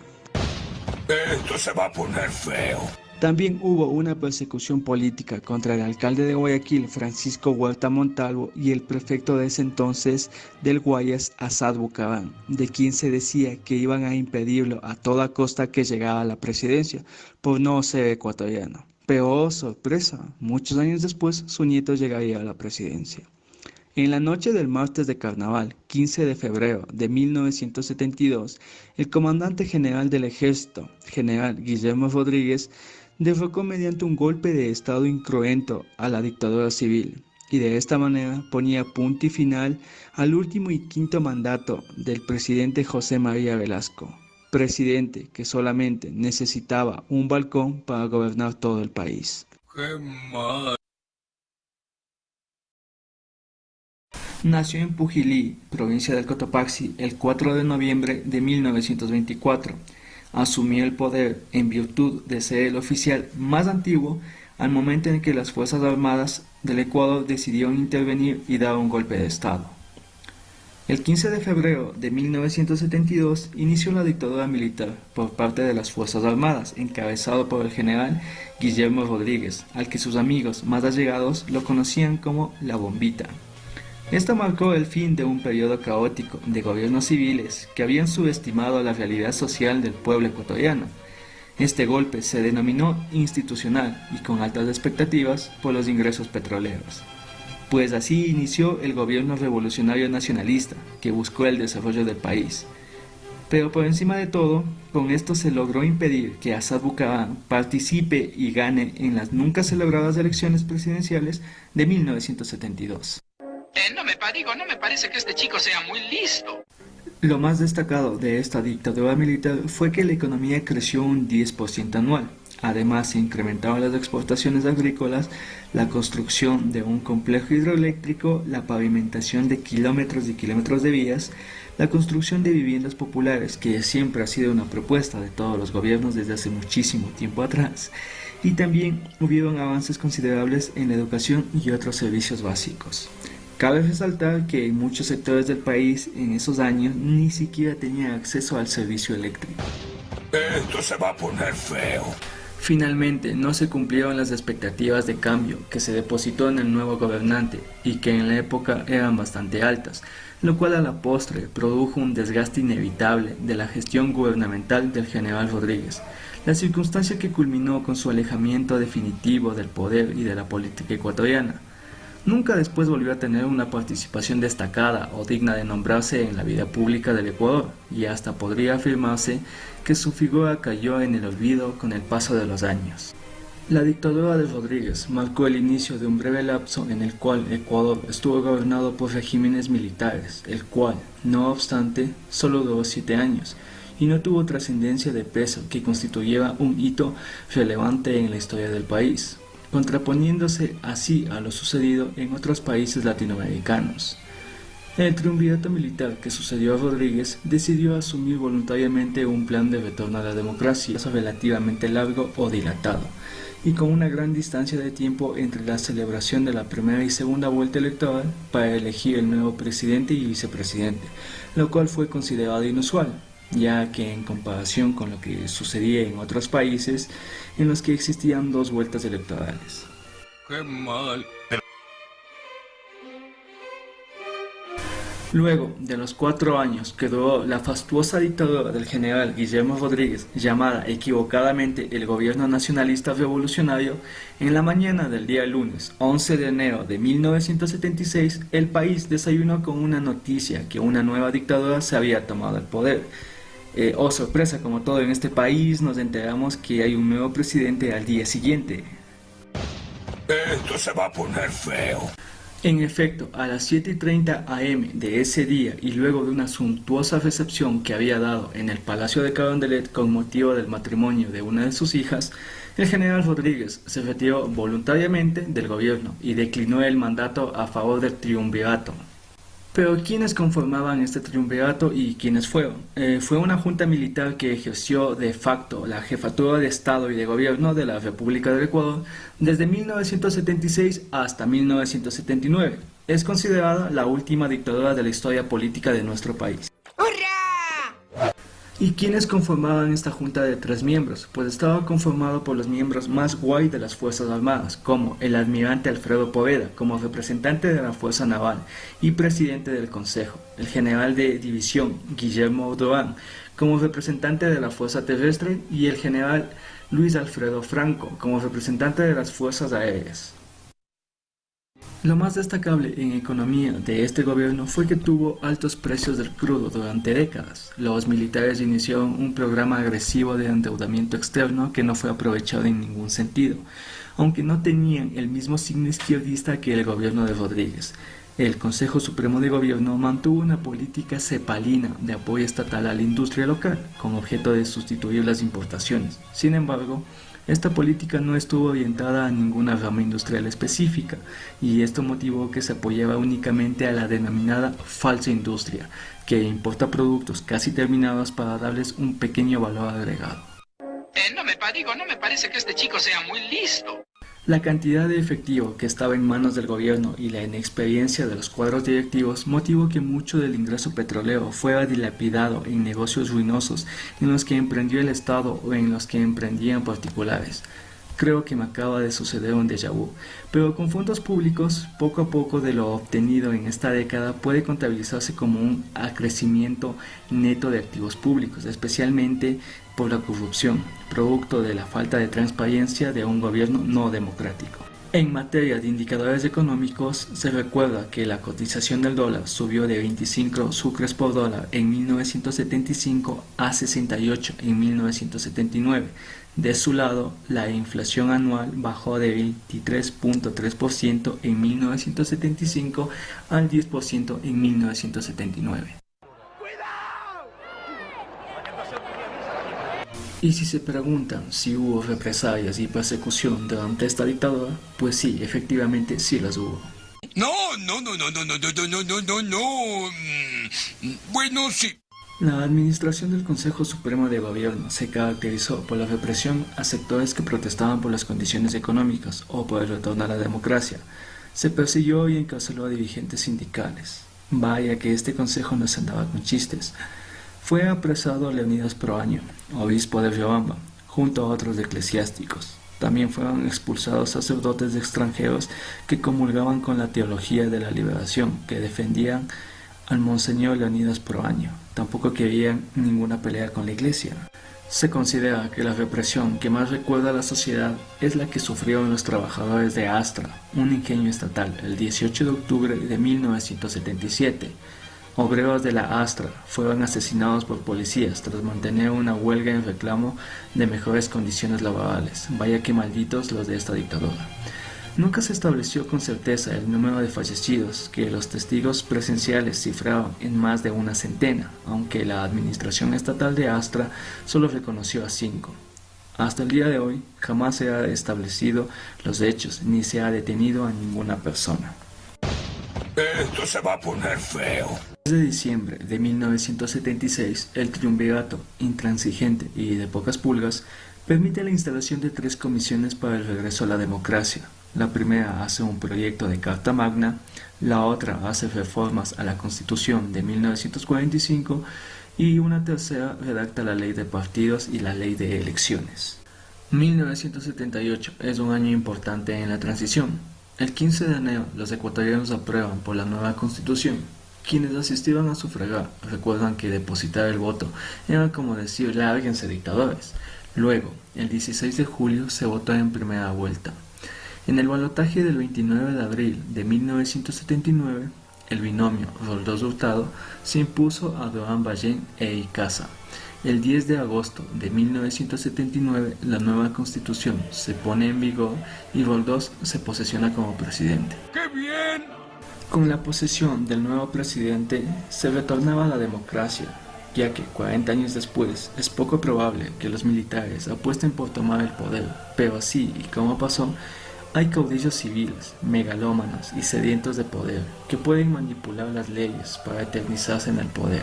Esto se va a poner feo. También hubo una persecución política contra el alcalde de Guayaquil, Francisco Huerta Montalvo, y el prefecto de ese entonces del Guayas, Asad Bucaram, de quien se decía que iban a impedirlo a toda costa que llegara a la presidencia, por no ser ecuatoriano. Pero, oh, sorpresa, muchos años después su nieto llegaría a la presidencia. En la noche del martes de Carnaval, 15 de febrero de 1972, el comandante general del ejército, general Guillermo Rodríguez, derrocó mediante un golpe de estado incruento a la dictadura civil, y de esta manera ponía punto y final al último y quinto mandato del presidente José María Velasco, presidente que solamente necesitaba un balcón para gobernar todo el país. ¡Qué mal! Nació en Pujilí, provincia del Cotopaxi, el 4 de noviembre de 1924. Asumió el poder en virtud de ser el oficial más antiguo al momento en que las Fuerzas Armadas del Ecuador decidieron intervenir y dar un golpe de Estado. El 15 de febrero de 1972 inició la dictadura militar por parte de las Fuerzas Armadas, encabezado por el general Guillermo Rodríguez, al que sus amigos más allegados lo conocían como la Bombita. Esta marcó el fin de un periodo caótico de gobiernos civiles que habían subestimado la realidad social del pueblo ecuatoriano. Este golpe se denominó institucional y con altas expectativas por los ingresos petroleros. Pues así inició el gobierno revolucionario nacionalista que buscó el desarrollo del país. Pero por encima de todo, con esto se logró impedir que Asad Bucaram participe y gane en las nunca celebradas elecciones presidenciales de 1972. No me parece que este chico sea muy listo. Lo más destacado de esta dictadura militar fue que la economía creció un 10% anual. Además, se incrementaron las exportaciones agrícolas, la construcción de un complejo hidroeléctrico, la pavimentación de kilómetros y kilómetros de vías, la construcción de viviendas populares, que siempre ha sido una propuesta de todos los gobiernos desde hace muchísimo tiempo atrás, y también hubieron avances considerables en la educación y otros servicios básicos. Cabe resaltar que en muchos sectores del país en esos años ni siquiera tenían acceso al servicio eléctrico. Esto se va a poner feo. Finalmente, no se cumplieron las expectativas de cambio que se depositó en el nuevo gobernante y que en la época eran bastante altas, lo cual a la postre produjo un desgaste inevitable de la gestión gubernamental del general Rodríguez, la circunstancia que culminó con su alejamiento definitivo del poder y de la política ecuatoriana. Nunca después volvió a tener una participación destacada o digna de nombrarse en la vida pública del Ecuador, y hasta podría afirmarse que su figura cayó en el olvido con el paso de los años. La dictadura de Rodríguez marcó el inicio de un breve lapso en el cual Ecuador estuvo gobernado por regímenes militares, el cual, no obstante, solo duró 7 años, y no tuvo trascendencia de peso que constituyera un hito relevante en la historia del país, contraponiéndose así a lo sucedido en otros países latinoamericanos. El triunvirato militar que sucedió a Rodríguez decidió asumir voluntariamente un plan de retorno a la democracia, relativamente largo o dilatado, y con una gran distancia de tiempo entre la celebración de la primera y segunda vuelta electoral para elegir el nuevo presidente y vicepresidente, lo cual fue considerado inusual, ya que en comparación con lo que sucedía en otros países en los que existían 2 vueltas electorales. ¡Qué mal! Luego de los 4 años que duró la fastuosa dictadura del general Guillermo Rodríguez, llamada equivocadamente el Gobierno Nacionalista Revolucionario, en la mañana del día lunes 11 de enero de 1976, el país desayunó con una noticia: que una nueva dictadura se había tomado el poder. Oh sorpresa, como todo en este país, nos enteramos que hay un nuevo presidente al día siguiente. Esto se va a poner feo. En efecto, a las 7:30 am de ese día, y luego de una suntuosa recepción que había dado en el Palacio de Carondelet con motivo del matrimonio de una de sus hijas, el general Rodríguez se retiró voluntariamente del gobierno y declinó el mandato a favor del triunvirato. Pero ¿quiénes conformaban este triunvirato y quiénes fueron? Fue una junta militar que ejerció de facto la jefatura de Estado y de Gobierno de la República del Ecuador desde 1976 hasta 1979. Es considerada la última dictadura de la historia política de nuestro país. ¡Hurra! ¿Y quiénes conformaban esta junta de 3 miembros? Pues estaba conformado por los miembros más guay de las Fuerzas Armadas, como el almirante Alfredo Poveda, como representante de la Fuerza Naval y presidente del Consejo, el general de división Guillermo Odoán, como representante de la Fuerza Terrestre, y el general Luis Alfredo Franco, como representante de las Fuerzas Aéreas. Lo más destacable en economía de este gobierno fue que tuvo altos precios del crudo durante décadas. Los militares iniciaron un programa agresivo de endeudamiento externo que no fue aprovechado en ningún sentido, aunque no tenían el mismo signo izquierdista que el gobierno de Rodríguez. El Consejo Supremo de Gobierno mantuvo una política cepalina de apoyo estatal a la industria local, con objeto de sustituir las importaciones. Sin embargo, esta política no estuvo orientada a ninguna rama industrial específica, y esto motivó que se apoyaba únicamente a la denominada falsa industria, que importa productos casi terminados para darles un pequeño valor agregado. No me parece que este chico sea muy listo. La cantidad de efectivo que estaba en manos del gobierno y la inexperiencia de los cuadros directivos motivó que mucho del ingreso petrolero fuera dilapidado en negocios ruinosos en los que emprendió el Estado o en los que emprendían particulares. Creo que me acaba de suceder un déjà vu, pero con fondos públicos, poco a poco de lo obtenido en esta década puede contabilizarse como un acrecimiento neto de activos públicos, especialmente por la corrupción, producto de la falta de transparencia de un gobierno no democrático. En materia de indicadores económicos, se recuerda que la cotización del dólar subió de 25 sucres por dólar en 1975 a 68 en 1979. De su lado, la inflación anual bajó de 23.3% en 1975 al 10% en 1979. Y si se preguntan si hubo represalias y persecución durante esta dictadura, pues sí, efectivamente sí las hubo. No. Bueno, sí. La administración del Consejo Supremo de Gobierno se caracterizó por la represión a sectores que protestaban por las condiciones económicas o por el retorno a la democracia. Se persiguió y encarceló a dirigentes sindicales. Vaya que este consejo no se andaba con chistes. Fue apresado Leonidas Proaño, obispo de Riobamba, junto a otros eclesiásticos. También fueron expulsados sacerdotes extranjeros que comulgaban con la teología de la liberación, que defendían al monseñor Leonidas Proaño. Tampoco querían ninguna pelea con la iglesia. Se considera que la represión que más recuerda a la sociedad es la que sufrieron los trabajadores de Astra, un ingenio estatal, el 18 de octubre de 1977. Obreros de la Astra fueron asesinados por policías tras mantener una huelga en reclamo de mejores condiciones laborales. Vaya que malditos los de esta dictadura. Nunca se estableció con certeza el número de fallecidos, que los testigos presenciales cifraban en más de una centena, aunque la administración estatal de Astra solo reconoció a 5. Hasta el día de hoy jamás se ha establecido los hechos ni se ha detenido a ninguna persona. Esto se va a poner feo. Desde diciembre de 1976, el triunvirato intransigente y de pocas pulgas permite la instalación de 3 comisiones para el regreso a la democracia. La primera hace un proyecto de Carta Magna, la otra hace reformas a la Constitución de 1945 y una tercera redacta la Ley de Partidos y la Ley de Elecciones. 1978 es un año importante en la transición. El 15 de enero los ecuatorianos aprueban por la nueva Constitución. Quienes asistieron a sufragar recuerdan que depositar el voto era como decir lárguense dictadores. Luego, el 16 de julio se votó en primera vuelta. En el balotaje del 29 de abril de 1979, el binomio Roldós Hurtado se impuso a Durán Ballén e Icaza. El 10 de agosto de 1979, la nueva Constitución se pone en vigor y Roldós se posesiona como presidente. ¡Qué bien! Con la posesión del nuevo presidente se retornaba a la democracia, ya que 40 años después es poco probable que los militares apuesten por tomar el poder, pero así y como pasó, hay caudillos civiles, megalómanos y sedientos de poder que pueden manipular las leyes para eternizarse en el poder,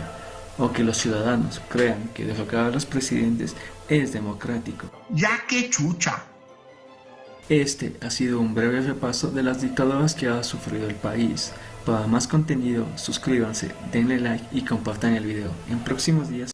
o que los ciudadanos crean que derrocar a los presidentes es democrático. ¡Ya qué chucha! Este ha sido un breve repaso de las dictaduras que ha sufrido el país. Para más contenido, suscríbanse, denle like y compartan el video. En próximos días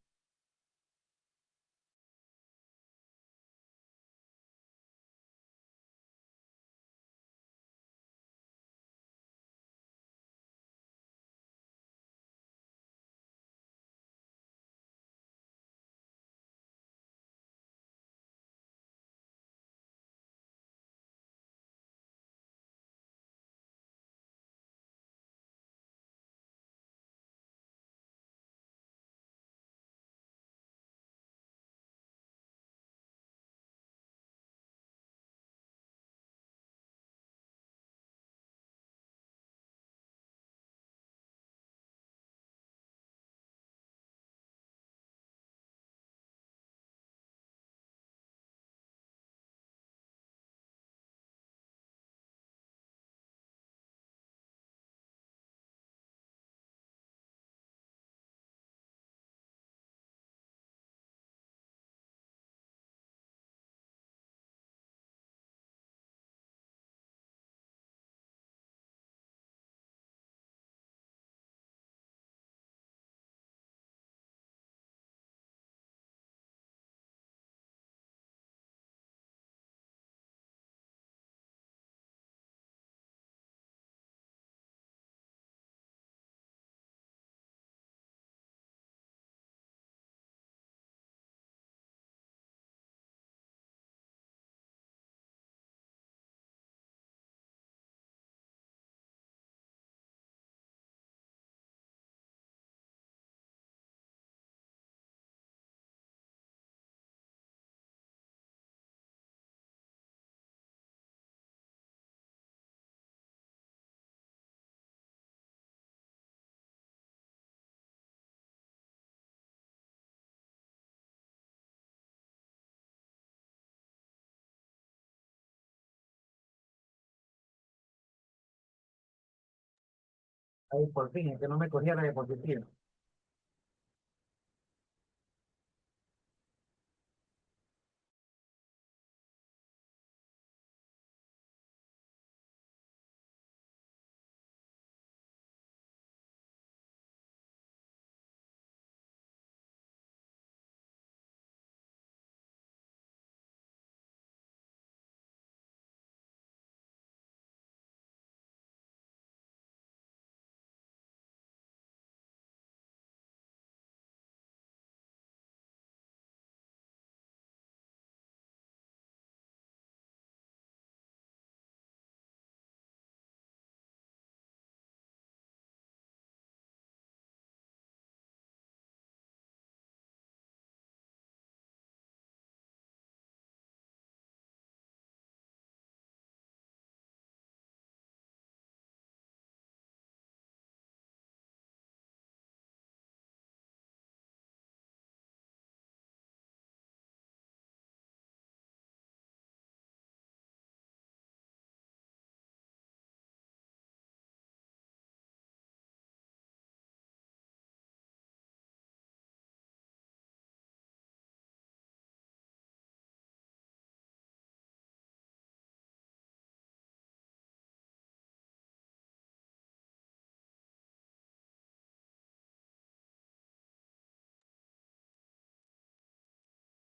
Ahí por fin, es que no me cogía la diapositiva.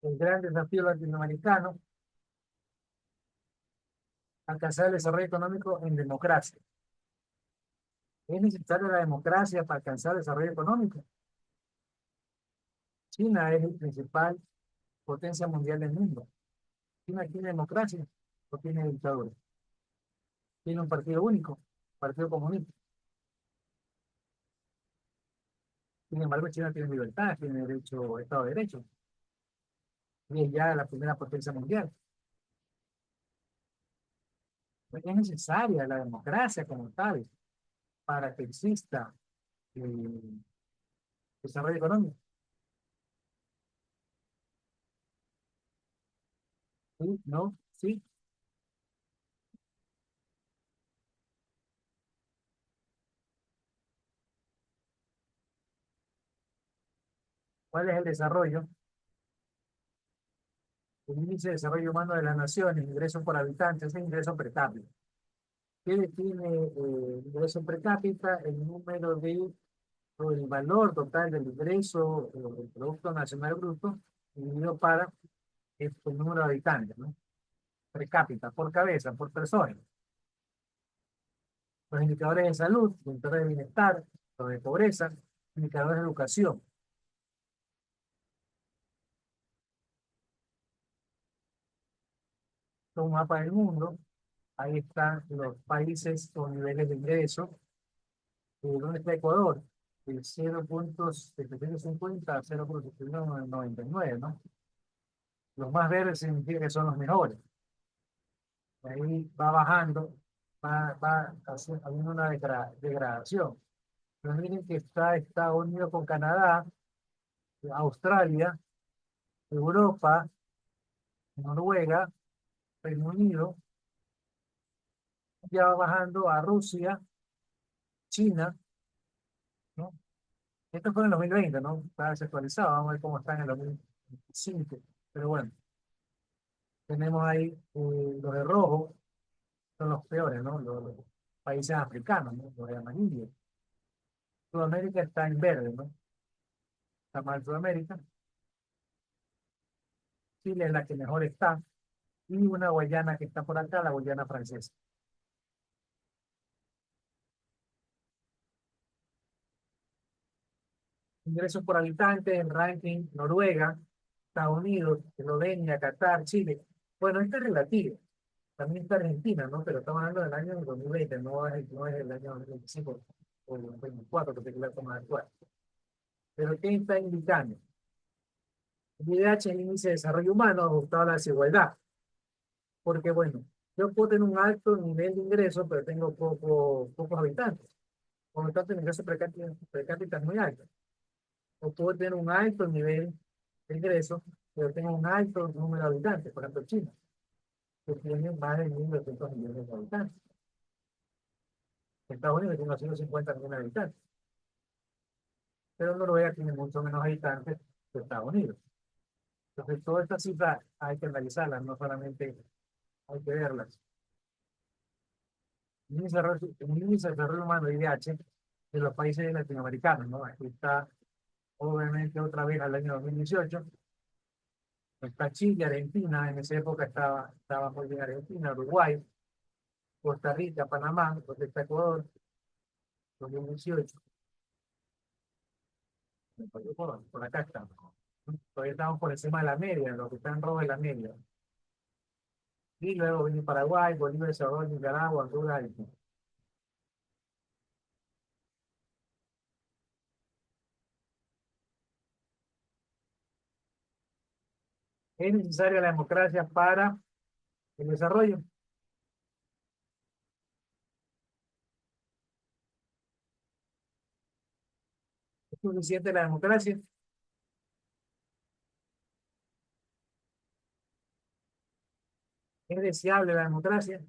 El gran desafío latinoamericano, alcanzar el desarrollo económico en democracia. ¿Es necesaria la democracia para alcanzar el desarrollo económico? China es la principal potencia mundial del mundo. China tiene democracia o tiene dictadura. Tiene un partido único, partido comunista. Sin embargo, China tiene libertad, tiene derecho, Estado de Derecho. Y es ya la primera potencia mundial. Es necesaria la democracia como tal para que exista desarrollo económico. ¿Sí? ¿No? ¿Sí? ¿Cuál es el desarrollo? El índice de desarrollo humano de las naciones, ingresos por habitante, es el ingreso per cápita. ¿Qué define ingreso per cápita? El número de, o el valor total del ingreso del Producto Nacional Bruto dividido para el número de habitantes, ¿no? Per cápita, por cabeza, por persona. Los indicadores de salud, los indicadores de bienestar, los de pobreza, indicadores de educación. Esto es un mapa del mundo. Ahí están los países con niveles de ingreso. ¿Dónde está Ecuador? El 0.750 a 0.799, ¿no? Los más verdes significa que son los mejores. Ahí va bajando, habiendo una degradación. Pero miren que está Estados Unidos con Canadá, Australia, Europa, Noruega, Reino Unido, ya va bajando a Rusia, China, ¿no? Esto fue en el 2020, ¿no? Está desactualizado, vamos a ver cómo está en el 2025. Pero bueno, tenemos ahí los de rojo, son los peores, ¿no? Los países africanos, ¿no? Los de amarillo. Sudamérica está en verde, ¿no? Está mal Sudamérica. Chile es la que mejor está. Y una Guayana que está por acá, la Guayana francesa. Ingresos por habitante, en ranking, Noruega, Estados Unidos, Eslovenia, Qatar, Chile. Bueno, esta es relativa. También está Argentina, ¿no? Pero estamos hablando del año 2020, no es el año 2025 o el 2024, que es la toma actual. Pero ¿qué está indicando? El IDH es el índice de desarrollo humano ajustado a la desigualdad. Porque, bueno, yo puedo tener un alto nivel de ingreso, pero tengo pocos habitantes. Por lo tanto, el ingreso per cápita es muy alto. O puedo tener un alto nivel de ingreso, pero tengo un alto número de habitantes, por ejemplo, China, que tiene más de 1.200 millones de habitantes. Estados Unidos tiene 250 millones de habitantes, pero Noruega tiene mucho menos habitantes que Estados Unidos. Entonces, todas estas cifras hay que analizarlas, no solamente hay que verlas. El índice de desarrollo humano, IDH, de los países latinoamericanos, ¿no? Aquí está, obviamente, otra vez al año 2018. Está Chile, Argentina, en esa época estaba muy bien Argentina, Uruguay, Costa Rica, Panamá, donde está Ecuador, 2018. Por acá estamos. Todavía estamos por encima de la media, lo que está en rojo es la media. Y luego viene Paraguay, Bolivia, El Salvador, Nicaragua, Honduras, y ¿es necesaria la democracia para el desarrollo? ¿Es suficiente la democracia? ¿Es deseable la democracia?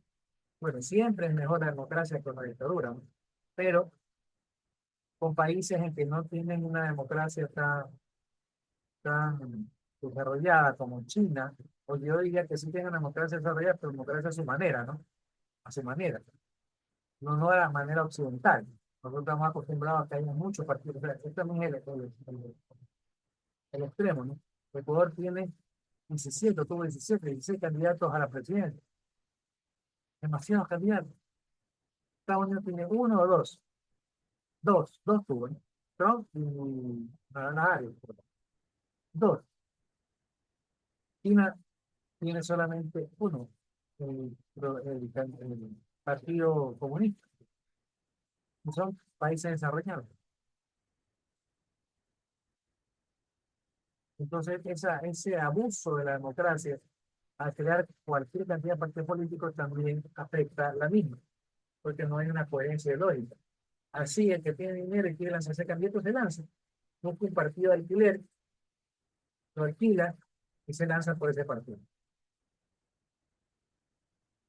Bueno, siempre es mejor la democracia que la dictadura, ¿no? Pero con países en que no tienen una democracia tan desarrollada como China, o yo diría que sí tienen una democracia desarrollada, pero democracia a su manera, ¿no? A su manera, no de la manera occidental. Nosotros estamos acostumbrados a que haya muchos partidos. O sea, esto también es el extremo, ¿no? Ecuador tiene 17, tuvo 16 candidatos a la presidencia. Demasiados candidatos. Estados Unidos tiene uno o dos. Dos tuvo, ¿no? Trump y Harris. Dos. China tiene solamente uno, el Partido Comunista. Y son países desarrollados. Entonces, ese abuso de la democracia al crear cualquier cantidad de partidos políticos también afecta la misma, porque no hay una coherencia de lógica. Así, el que tiene dinero y quiere lanzarse candidato se lanza. Busca un partido de alquiler, lo alquila y se lanza por ese partido.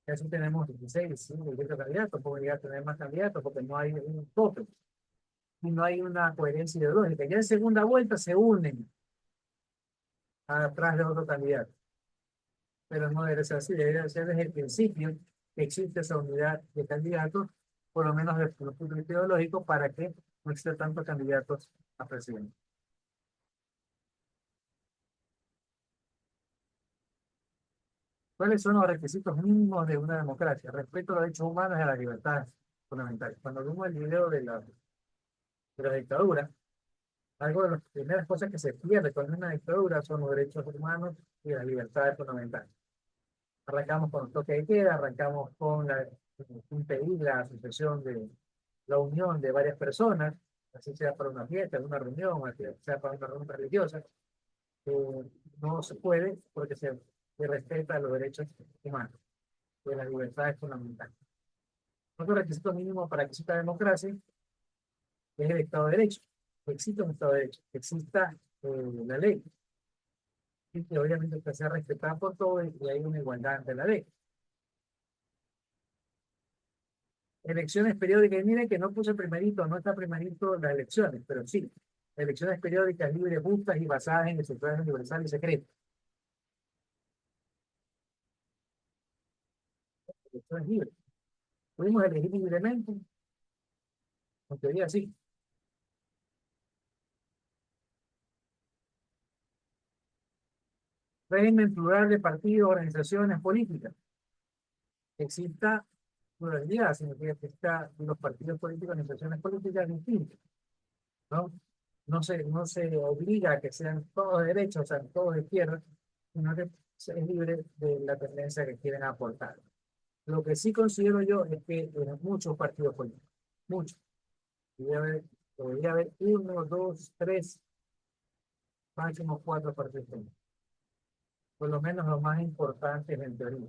Y así tenemos 16, 17, 18 candidatos, podemos llegar a tener más candidatos porque no hay un tope y no hay una coherencia ideológica. Ya en segunda vuelta se unen atrás de otro candidato, pero no debe ser así, debe ser desde el principio que existe esa unidad de candidatos, por lo menos desde el punto de vista ideológico, para que no exista tantos candidatos a presidente. ¿Cuáles son los requisitos mínimos de una democracia? Respeto a los derechos humanos y a las libertades fundamentales. Cuando vimos el video de la dictadura, algo de las primeras cosas que se pierde con una dictadura son los derechos humanos y las libertades fundamentales. Arrancamos con el toque de queda, arrancamos con impedir la asociación de la unión de varias personas, así sea para una fiesta, una reunión, así sea para una reunión religiosa. No se puede porque se respeta los derechos humanos y las libertades fundamentales. Otro requisito mínimo para que exista democracia es el Estado de Derecho. Que exista un Estado de Derecho, que exista la ley, y que obviamente que sea respetada por todos y hay una igualdad ante la ley. Elecciones periódicas, y miren que no puse primerito, no está primerito las elecciones, pero sí, elecciones periódicas libres, justas y basadas en el sufragio universal y secreto. Elecciones libres. ¿Pudimos elegir libremente? En teoría sí. Régimen plural de partidos, organizaciones políticas. Exista pluralidad, significa que exista los partidos políticos, organizaciones políticas distintas, ¿no? No se obliga a que sean todos de derecha, o sea, todos de izquierda, sino que es libre de la tendencia que quieren aportar. Lo que sí considero yo es que muchos partidos políticos, muchos, debería haber uno, dos, tres, máximo cuatro partidos políticos, por lo menos los más importantes en teoría.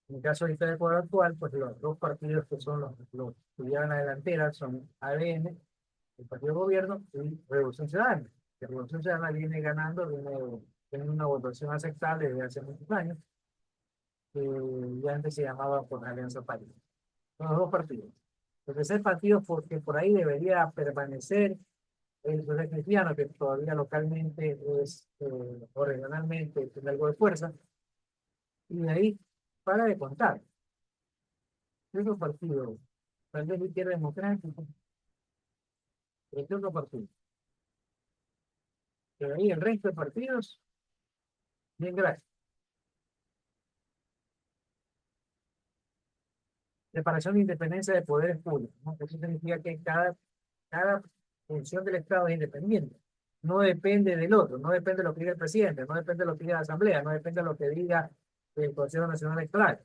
En el caso ahorita de Ecuador actual, pues los dos partidos que son los que llevan a la delantera son ADN, el partido de gobierno, y Revolución Ciudadana. Que Revolución Ciudadana viene ganando, tiene una votación aceptable desde hace muchos años, y antes se llamaba por Alianza País. Son los dos partidos. El tercer partido, porque por ahí debería permanecer el Sociedad Cristiano, que todavía localmente es, o regionalmente tiene algo de fuerza, y de ahí para de contar. ¿Qué otro partido? Tal vez la Izquierda Democrática, pero ¿qué otro partido? Pero ahí el resto de partidos, bien, gracias. Separación de independencia de poderes públicos, ¿no? Eso significa que cada función del Estado es independiente. No depende del otro, no depende de lo que diga el presidente, no depende de lo que diga la Asamblea, no depende de lo que diga el Consejo Nacional Electoral.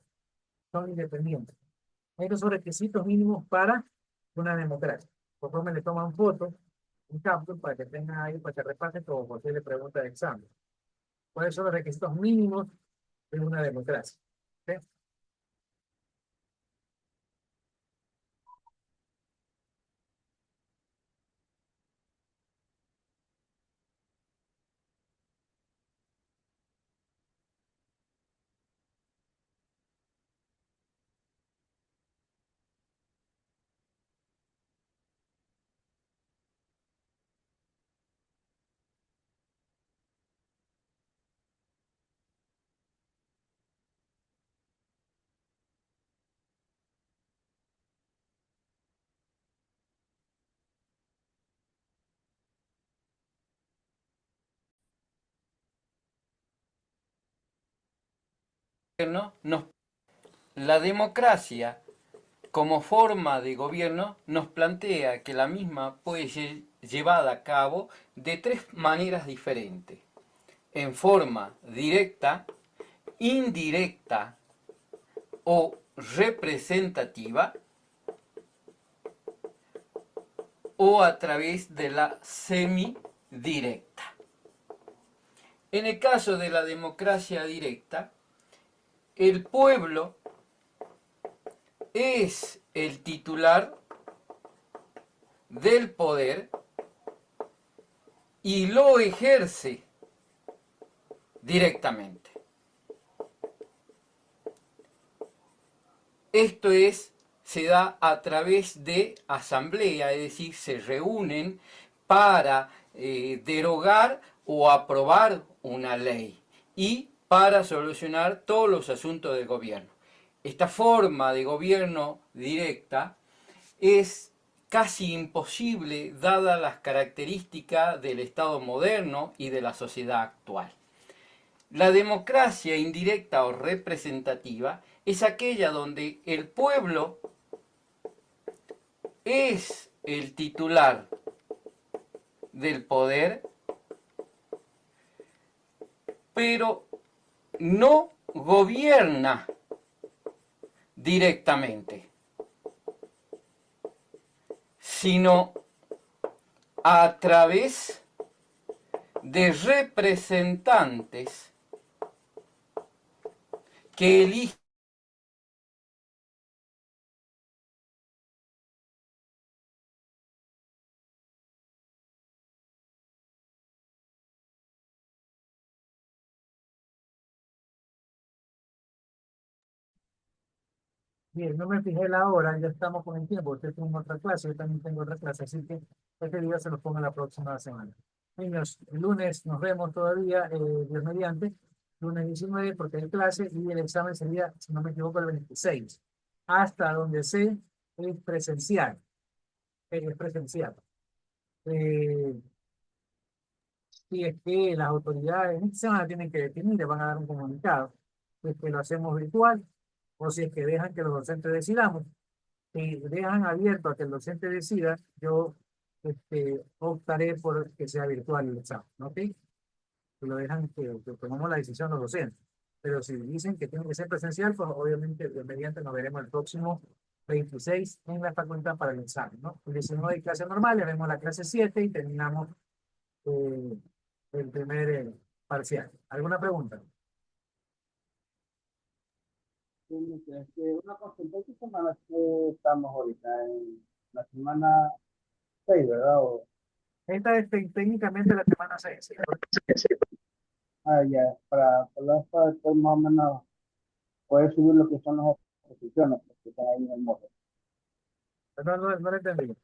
Son independientes. Estos son requisitos mínimos para una democracia. Por favor, me le toman foto, un capture para que tengan ahí, para que repasen como posible pregunta de examen. ¿Cuáles son los requisitos mínimos de una democracia? ¿Sí? La democracia como forma de gobierno nos plantea que la misma puede ser llevada a cabo de tres maneras diferentes: en forma directa, indirecta o representativa, o a través de la semidirecta. En el caso de la democracia directa, el pueblo es el titular del poder y lo ejerce directamente. Esto se da a través de asamblea, es decir, se reúnen para derogar o aprobar una ley y para solucionar todos los asuntos del gobierno. Esta forma de gobierno directa es casi imposible dadas las características del Estado moderno y de la sociedad actual. La democracia indirecta o representativa es aquella donde el pueblo es el titular del poder, pero no gobierna directamente, sino a través de representantes que eligen Bien, no me fijé la hora, ya estamos con el tiempo. Usted tiene otra clase, yo también tengo otra clase, así que este día se los pongo la próxima semana. Niños, el lunes nos vemos todavía, Dios mediante, lunes 19, porque hay clase y el examen sería, si no me equivoco, el 26. Hasta donde sé, es presencial. Es presencial. Si es que las autoridades esta semana tienen que definir, le van a dar un comunicado. Si es que lo hacemos virtual o si es que dejan que los docentes decidamos. Si dejan abierto a que el docente decida, yo optaré por que sea virtual el examen, ¿ok? Si lo dejan que tomemos la decisión los docentes. Pero si dicen que tiene que ser presencial, pues obviamente mediante nos veremos el próximo 26 en la facultad para el examen, ¿no? El 19 hay clase normal, le vemos la clase 7 y terminamos eh, el primer parcial. ¿Alguna pregunta? Una consulta, ¿qué semana estamos ahorita? En la semana 6, ¿verdad? Esta es técnicamente la semana 6. ¿Sí? Ya, para más o menos poder subir lo que son las exposiciones que están ahí en el módulo. No lo entendí.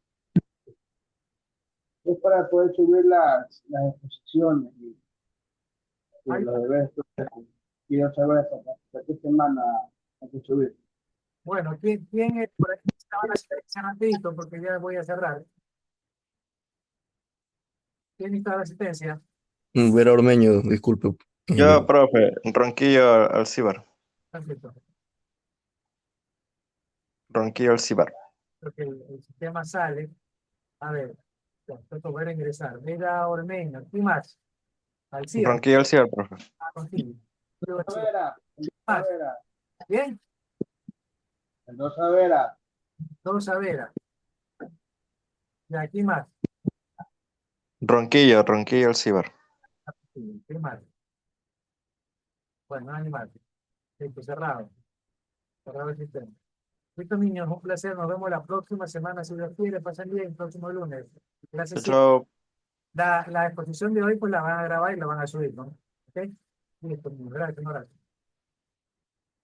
Es para poder subir las exposiciones y Ahí los está. eventos. Quiero saber hasta qué semana hay que subir. Bueno, ¿quién es por aquí? Estaba la asistencia rapidito porque ya voy a cerrar. ¿Quién está la asistencia? Vera Ormeño, disculpe. Yo, profe, Ronquillo Alcibar. Perfecto. Ronquillo Alcibar. Porque el sistema sale. A ver, ya, tengo que volver a ingresar. Vera Ormeño. ¿Quién más? Alcibar. Ronquillo Alcibar, profe. Contigo. Vera, Más. Vera, Bien, Mendoza Vera, Rosa Vera. Y aquí más. Ronquillo Alcibar. Sí, ¿qué más? Bueno, no hay más. Listo, cerrado. Cerrado el sistema. Listo, niños, un placer. Nos vemos la próxima semana, si Dios quiere. Pasen bien el próximo lunes. Gracias. Chao. La exposición de hoy, pues la van a grabar y la van a subir, ¿no? ¿Ok? Listo, niños. Gracias, un abrazo.